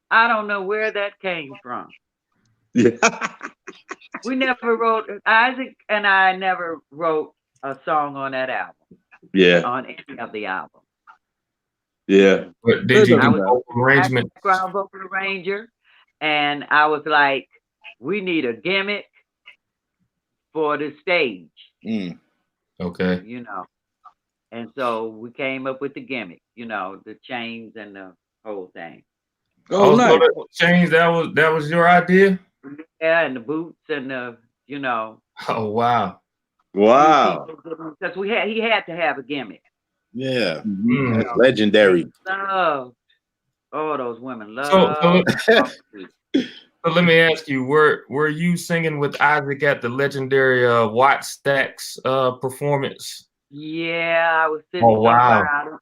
I don't know where that came from. Yeah. We never wrote, Isaac and I never wrote a song on that album, Yeah. on any of the albums. Yeah. But did you I do was vocal arrangement? background vocal arranger, and I was like, we need a gimmick for the stage, Okay. you know. And so we came up with the gimmick, you know, the chains and the whole thing. Oh, nice. So the chains, that was your idea? Yeah, and the boots and the, you know. Oh wow. Wow. Because he had to have a gimmick. Yeah. Mm. That's legendary. Love. Oh, those women love. So let me ask you, were you singing with Isaac at the legendary Watt Stacks performance? Yeah, I was sitting Oh wow.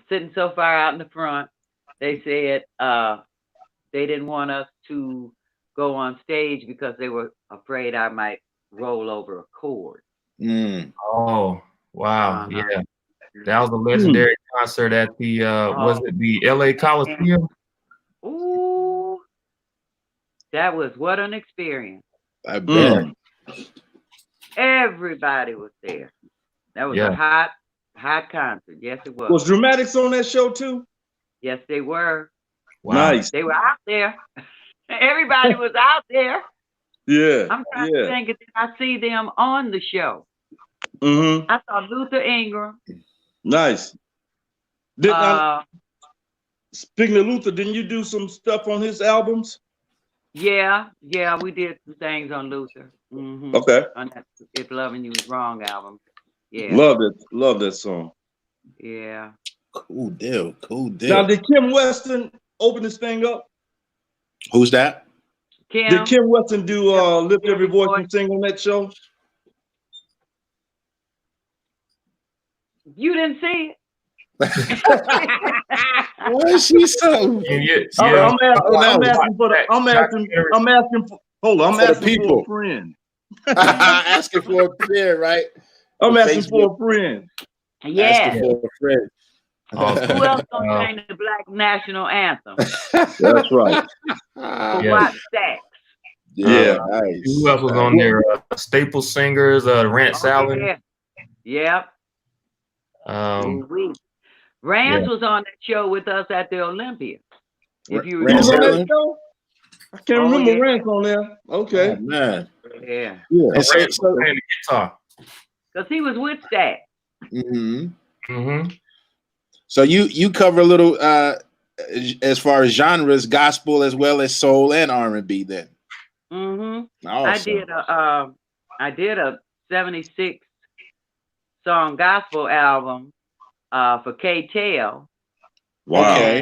so far out in the front. They said they didn't want us to go on stage because they were afraid I might roll over a chord. Oh wow. Yeah. That was a legendary concert at the was it the LA Coliseum? Ooh, that was what an experience. I bet. Everybody was there. That was a hot concert. Yes, it was. Was Dramatics on that show too? Yes, they were. Wow. Nice. They were out there. Everybody was out there. Yeah. I'm trying to think if I see them on the show. Mm-hmm. I saw Luther Ingram. Nice. Speaking of Luther, didn't you do some stuff on his albums? Yeah, we did some things on Luther. Mm-hmm. Okay. On that If Loving You Is Wrong album. Yeah. Love that song. Yeah. Cool deal. Now, did Kim Weston open this thing up? Who's that? Did Kim Weston do Lift Every Voice and Sing on that show? You didn't see it. What is she so? I'm asking for a friend. Asking for a friend, right? I'm asking for a friend. Yeah. Asking for a friend. Who else gonna sing the Black National Anthem? That's right. For Watt Stacks. Yeah, nice. Who else was on there? Staple Singers, Rance Allen. Yeah. Rance was on that show with us at the Olympia. If you remember. I can't remember Rance on there. Okay. Oh, man. Yeah. And so playing the guitar. Because he was with Stack. So you cover a little as far as genres, gospel as well as soul and R&B then. Awesome. I did a 76 song gospel album for K-Tel. Wow. Okay.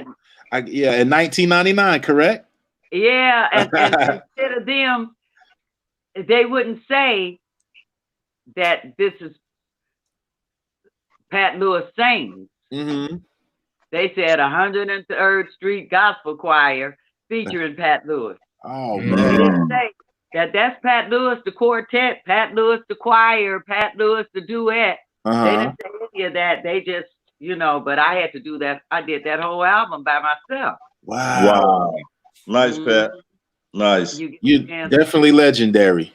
In 1999, correct? Yeah, and instead of them, they wouldn't say that this is Pat Lewis Sings. They said 103rd Street Gospel Choir featuring Pat Lewis. Oh, They man. didn't say that's Pat Lewis, the quartet, Pat Lewis, the choir, Pat Lewis, the duet. They didn't say any of that. They just, but I had to do that. I did that whole album by myself. Wow. Nice, Pat. Nice. You're definitely legendary.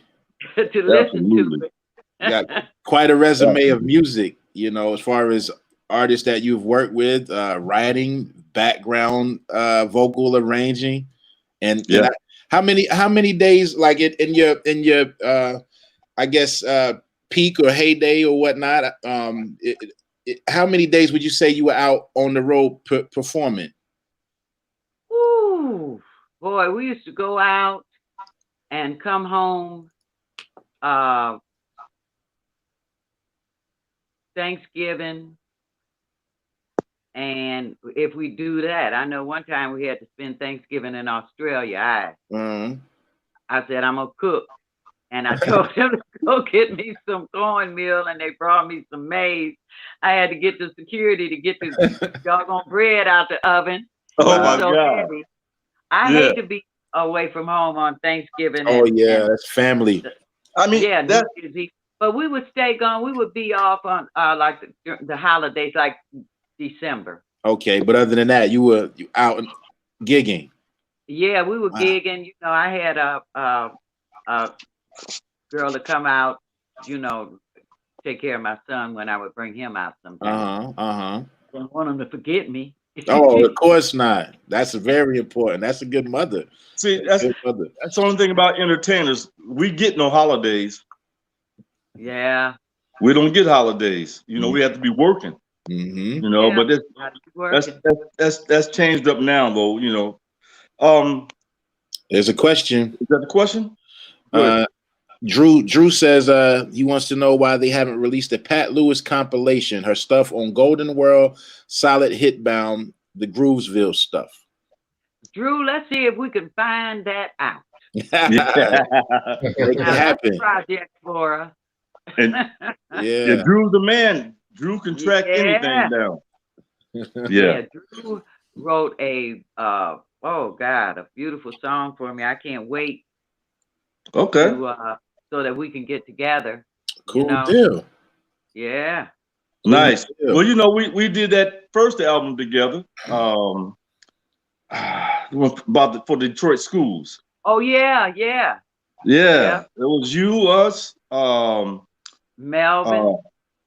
To listen to it. You got quite a resume of music, you know, as far as artists that you've worked with, writing, background, vocal arranging, and how many days, like in your I guess peak or heyday or whatnot, how many days would you say you were out on the road performing? Ooh, boy, we used to go out and come home Thanksgiving. And if we do that, I know one time we had to spend Thanksgiving in Australia. I said, I'm going to cook. And I told them to go get me some cornmeal, and they brought me some maize. I had to get the security to get the doggone bread out the oven. Oh, my God. Heavy. I hate to be away from home on Thanksgiving. That's family. I mean, New Year's Eve. But we would stay gone. We would be off on like the holidays, like December. Okay, but other than that, you out gigging. Yeah, we were gigging. You know, I had a girl to come out, you know, take care of my son when I would bring him out sometimes. Don't want him to forget me. Oh, of course not. That's very important. That's a good mother. See, that's the only thing about entertainers. We get no holidays. Yeah. We don't get holidays. You know, we have to be working. You know, but that's changed up now, though. You know, there's a question. Is that the question? Drew says he wants to know why they haven't released a Pat Lewis compilation. Her stuff on Golden World, Solid Hitbound, the Groovesville stuff. Drew, let's see if we can find that out. Make it happen. Project for us. Yeah, Drew's the man. Drew can track anything down. Drew wrote a a beautiful song for me. I can't wait. Okay. So that we can get together. Cool deal. Yeah. Nice. Well, you know, we did that first album together. For Detroit schools. Oh yeah. It was you, us, Melvin,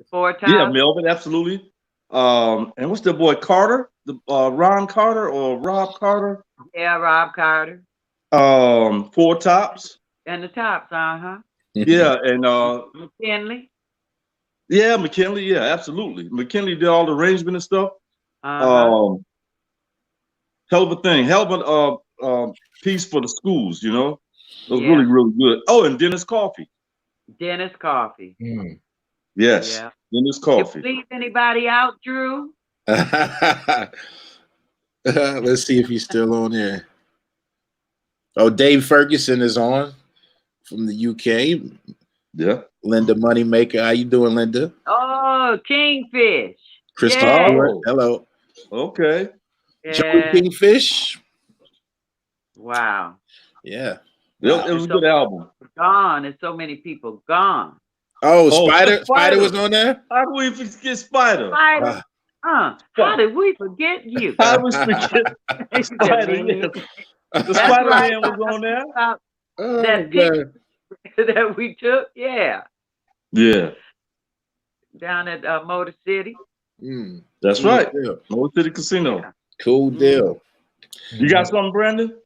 Four Tops. Yeah, Melvin, absolutely. And what's the boy Carter? The Ron Carter or Rob Carter? Yeah, Rob Carter. Four Tops. And the Tops, Yeah, and McKinley. Yeah, McKinley, yeah, absolutely. McKinley did all the arrangement and stuff. Hell of a thing. Hell of a piece for the schools, you know. It was really, really good. Oh, and Dennis Coffey. Dennis Coffey. Yes. Yeah. Dennis Coffey. You leave anybody out, Drew? Let's see if he's still on there. Oh, Dave Ferguson is on from the UK. Yeah. Linda Moneymaker. How you doing, Linda? Oh, Kingfish. Crystal Stewart. Hello. Okay. Joey Kingfish. Wow. Yeah. It was a good album. Gone. There's so many people gone. Oh, Spider. Spider was on there? How did we forget Spider? Spider. How did we forget you? How did we forget Spider? The Spider-Man was on there. That picture that we took, yeah. Down at Motor City. That's right. Motor City Casino. Yeah. Cool deal. You got something, Brandon?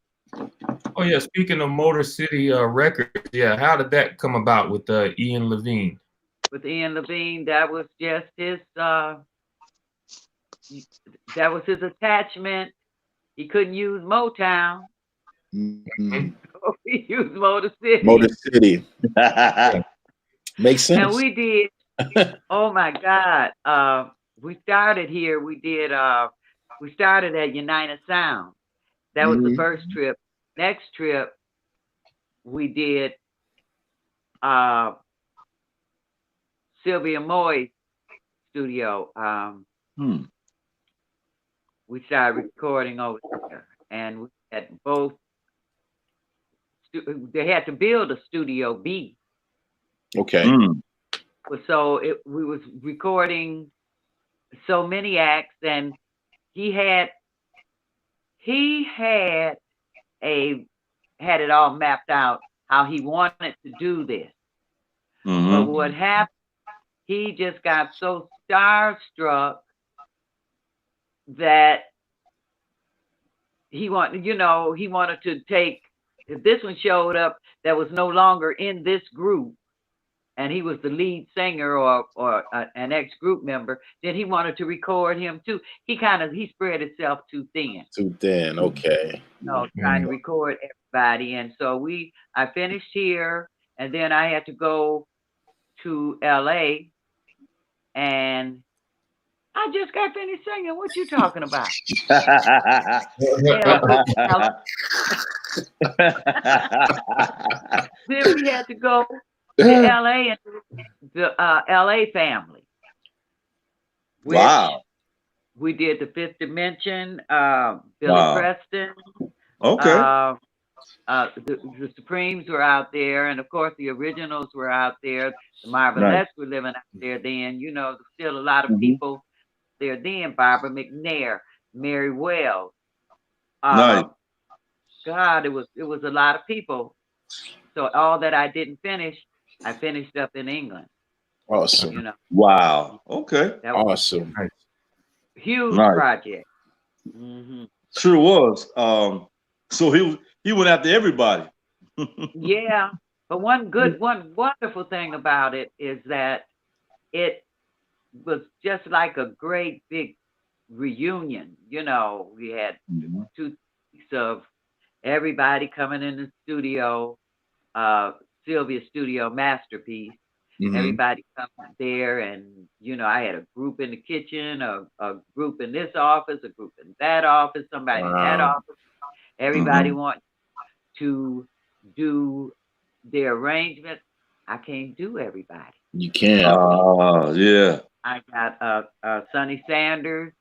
Oh yeah. Speaking of Motor City Records, how did that come about with Ian Levine? With Ian Levine, that was just his. That was his attachment. He couldn't use Motown. So he used Motor City. Motor City. Makes sense. And we did. Oh my God. We started here. We did. We started at United Sound. That was the first trip. Next trip, we did Sylvia Moy's studio. We started recording over there, and we had both. They had to build a Studio B. Okay. So we was recording so many acts, and he had it all mapped out how he wanted to do this. But what happened, he just got so starstruck that he wanted to take, if this one showed up that was no longer in this group, and he was the lead singer or an ex-group member, then he wanted to record him too. He spread himself too thin. Too thin, okay. Trying to record everybody. And so I finished here, and then I had to go to LA, and I just got finished singing. What you talking about? Then we had to go to LA and the LA family. Wow. We did the Fifth Dimension, Billy Preston. Okay. The Supremes were out there, and of course the Originals were out there. The Marvelettes were living out there then. Still a lot of people there then. Barbara McNair, Mary Wells. Nice. God, it was a lot of people. So all that I didn't finish, I finished up in England. Awesome. Wow. Okay. That was awesome. Huge project. Sure was. So he went after everybody. Yeah. But one wonderful thing about it is that it was just like a great big reunion. We had 2 weeks of everybody coming in the studio, Sylvia's studio masterpiece. Everybody coming there, and I had a group in the kitchen, a group in this office, a group in that office, somebody in that office. Everybody wanted to do their arrangement. I can't do everybody. You can't. Yeah. I got Sonny Sanders.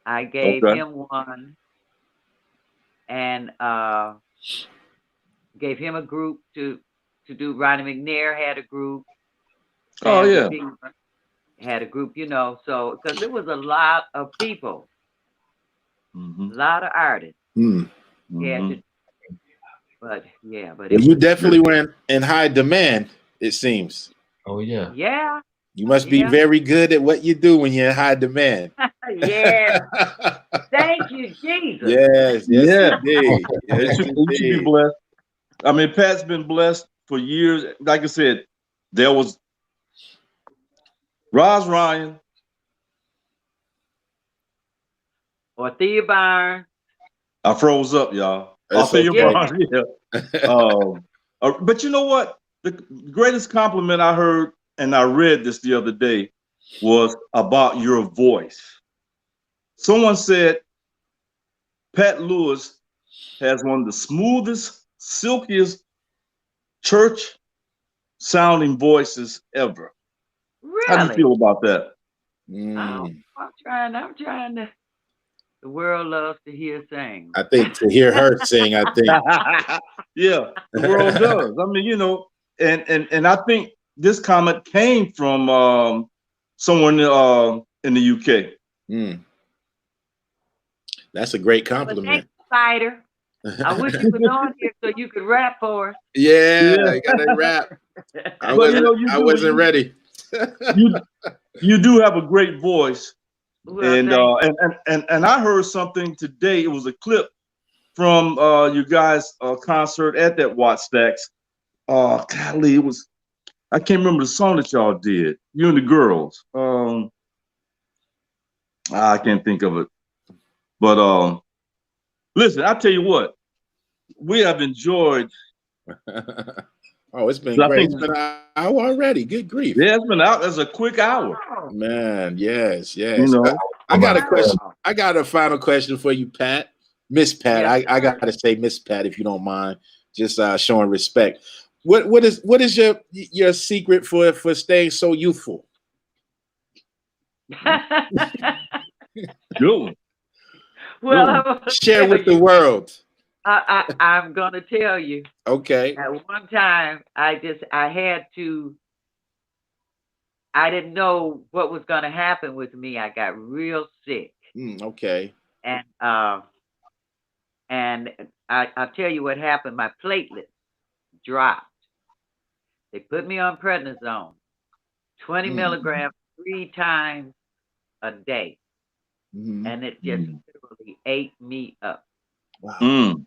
I gave him one, and gave him a group to do. Ronnie McNair had a group. Oh yeah. Had a group, so because there was a lot of people, a lot of artists. Yeah, but you definitely were in high demand, it seems. Oh yeah. Yeah. You must be very good at what you do when you're in high demand. Yeah. Thank you, Jesus. Yes, indeed. Yes, you should be blessed. I mean, Pat's been blessed for years. Like I said, there was Roz Ryan, or Thea Barnes. I froze up, y'all. Thea Barnes, but you know what? The greatest compliment I heard, and I read this the other day, was about your voice. Someone said Pat Lewis has one of the smoothest, silkiest church sounding voices ever. Really? How do you feel about that? I'm trying to. The world loves to hear sing. I think to hear her sing, I think. Yeah, the world does. I mean, and I think this comment came from someone in the UK. That's a great compliment. Thanks, Spider. I wish you was on here so you could rap for us. Yeah. I got to rap. I wasn't ready. you do have a great voice, and I heard something today. It was a clip from you guys' concert at that Watt Stacks. Golly, it was, I can't remember the song that y'all did. You and the girls. I can't think of it. But listen, I tell you what, we have enjoyed. It's been great. It's been an hour already. Good grief. Yeah, it's been out. That's a quick hour. Man, yes. I got a question. I got a final question for you, Pat. Miss Pat. Yes. I got to say Miss Pat, if you don't mind, just showing respect. What is your secret for staying so youthful? Good. Well, share with the world. I'm gonna tell you. Okay. At one time, I didn't know what was gonna happen with me. I got real sick. Okay. And I'll tell you what happened. My platelets dropped. They put me on prednisone. 20 milligrams 3 times a day. And it just literally ate me up. Wow.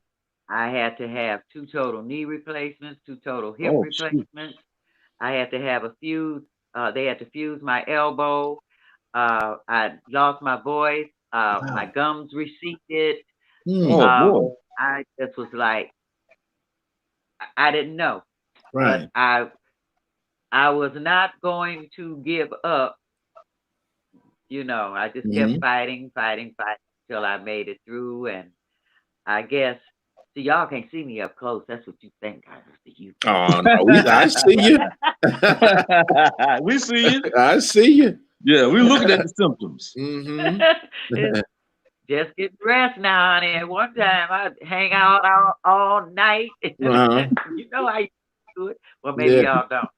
I had to have 2 total knee replacements, 2 total hip replacements. I had to have a fuse. They had to fuse my elbow. I lost my voice. My gums receded. Boy. I just was like, I didn't know. Right. But I was not going to give up. You know, I just kept fighting till I made it through. And I guess, see, y'all can't see me up close. That's what you think. I see you. Oh, no, I see you. We see you. I see you. Yeah, we're looking at the symptoms. Just get dressed now, honey. At one time, I'd hang out all night. You know how you do it. Well, maybe y'all don't.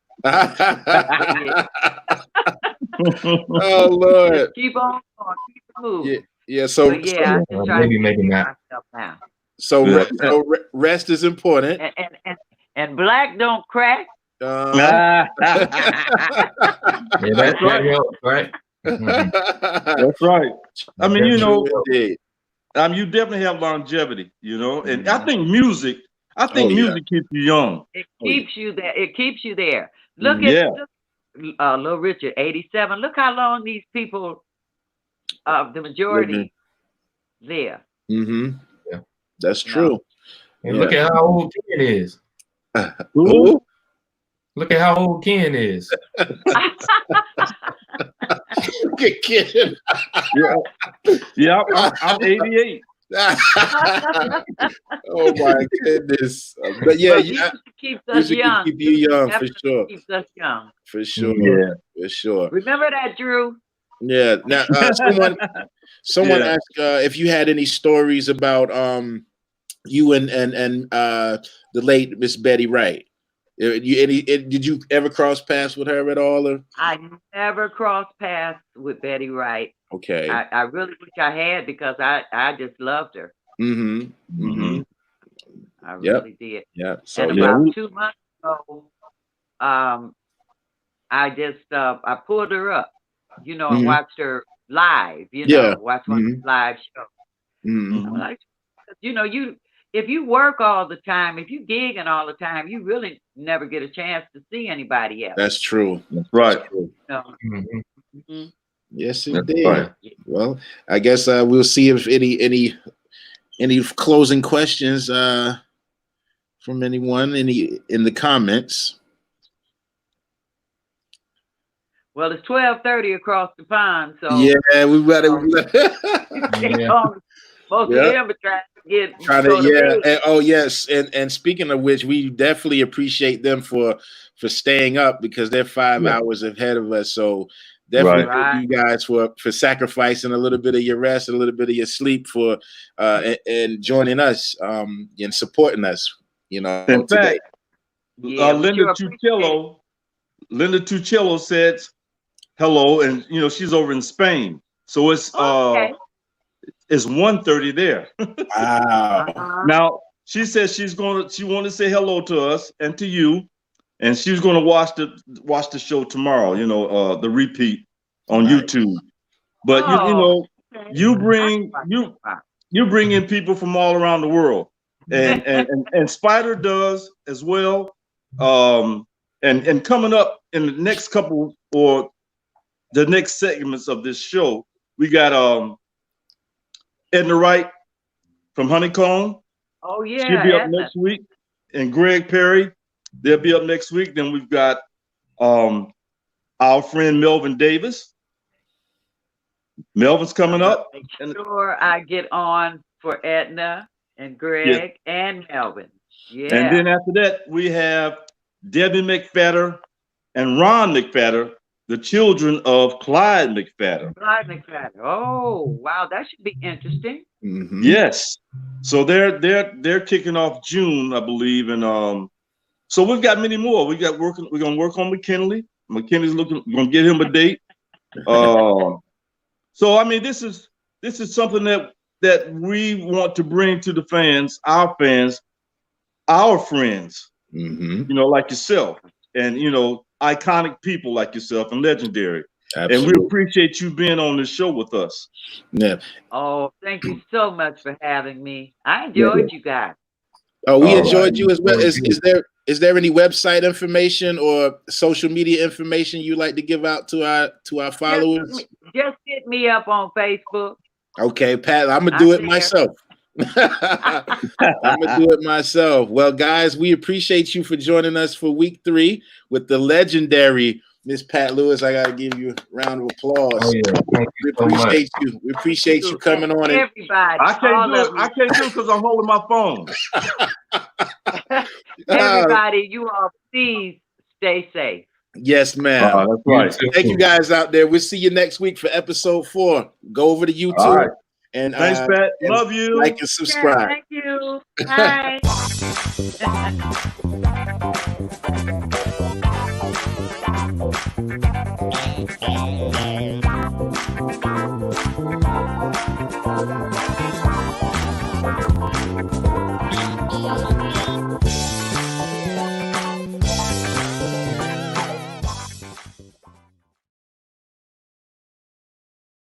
Oh Lord! Just keep on going, keep moving. Yeah. So I just try to maybe not. myself now. So rest is important. And black don't crack. Yeah, that helps, right? That's right. I mean, you know, indeed. you definitely have longevity, you know, and I think music keeps you young. It keeps you there. It keeps you there. Look at Little Richard, 87. Look how long these people, the majority, live. Yeah, that's true. And look at how old Ken is. Who? Look at how old Ken is. Look at Ken. Yeah, I'm 88. Oh my goodness! But yeah, keeps us young. Keep you young for sure. Keeps us young for sure. Yeah, for sure. Remember that, Drew? Yeah. Now, someone asked if you had any stories about you and the late Miss Betty Wright. Did you ever cross paths with her at all? Or? I never crossed paths with Betty Wright. Okay. I really wish I had because I just loved her. I really did. Yeah. So and about 2 months ago, I just I pulled her up, you know, and watched her live. You know, watched one of the live shows. I'm like, you know, if you work all the time, if you gigging all the time, you really never get a chance to see anybody else. That's true. That's right. That's true. So, Yes, indeed. Right. Well, I guess we'll see if any closing questions from anyone in the comments. Well, it's 12:30 across the pond, so yeah, we better. Most of them are trying to get. And speaking of which, we definitely appreciate them for staying up because they're 5 hours ahead of us. So definitely thank you guys for sacrificing a little bit of your rest, a little bit of your sleep for and joining us and supporting us. You know, in today. fact, Linda Tuccello said hello, and you know she's over in Spain, so it's it's 1:30 there. Wow. Now she says she wanted to say hello to us and to you, and she's going to watch the show tomorrow. You know, the repeat on YouTube. But you know, you bring in people from all around the world, and Spider does as well. And coming up in the next couple or the next segments of this show, we got Edna Wright from Honeycomb. Oh yeah, she'll be up next week, and Greg Perry, they'll be up next week. Then we've got our friend Melvin Davis. Melvin's coming up. Make sure I get on for Edna and Greg and Melvin. Yeah. And then after that, we have Debbie McFadder and Ron McFadder, the children of Clyde McFadder. Clyde McFadder. Oh, wow, that should be interesting. Yes. So they're kicking off June, I believe, and so we've got many more. We're gonna work on McKinley. McKinley's gonna get him a date. So I mean, this is something that we want to bring to the fans, our friends, you know, like yourself, and you know, iconic people like yourself and legendary. Absolutely. And we appreciate you being on the show with us. Yeah. Oh, thank you so much for having me. I enjoyed you guys. Oh, we All enjoyed right. you as well. Is there any website information or social media information you like to give out to our followers? Just hit me up on Facebook. Okay, Pat, I'm gonna do it there. myself. I'm gonna do it myself. Well, guys, we appreciate you for joining us for week 3 with the legendary Miss Pat Lewis. I gotta give you a round of applause. Oh, yeah. Thank We you so much. appreciate you. We appreciate you coming on. And Everybody. I can't do it because I'm holding my phone. Everybody, you all please stay safe. yes, ma'am. That's right. Thank you guys out there. We'll see you next week for episode 4. Go over to YouTube. All right. And Thanks, Pat. and Love you. like and subscribe. Thank you. Bye.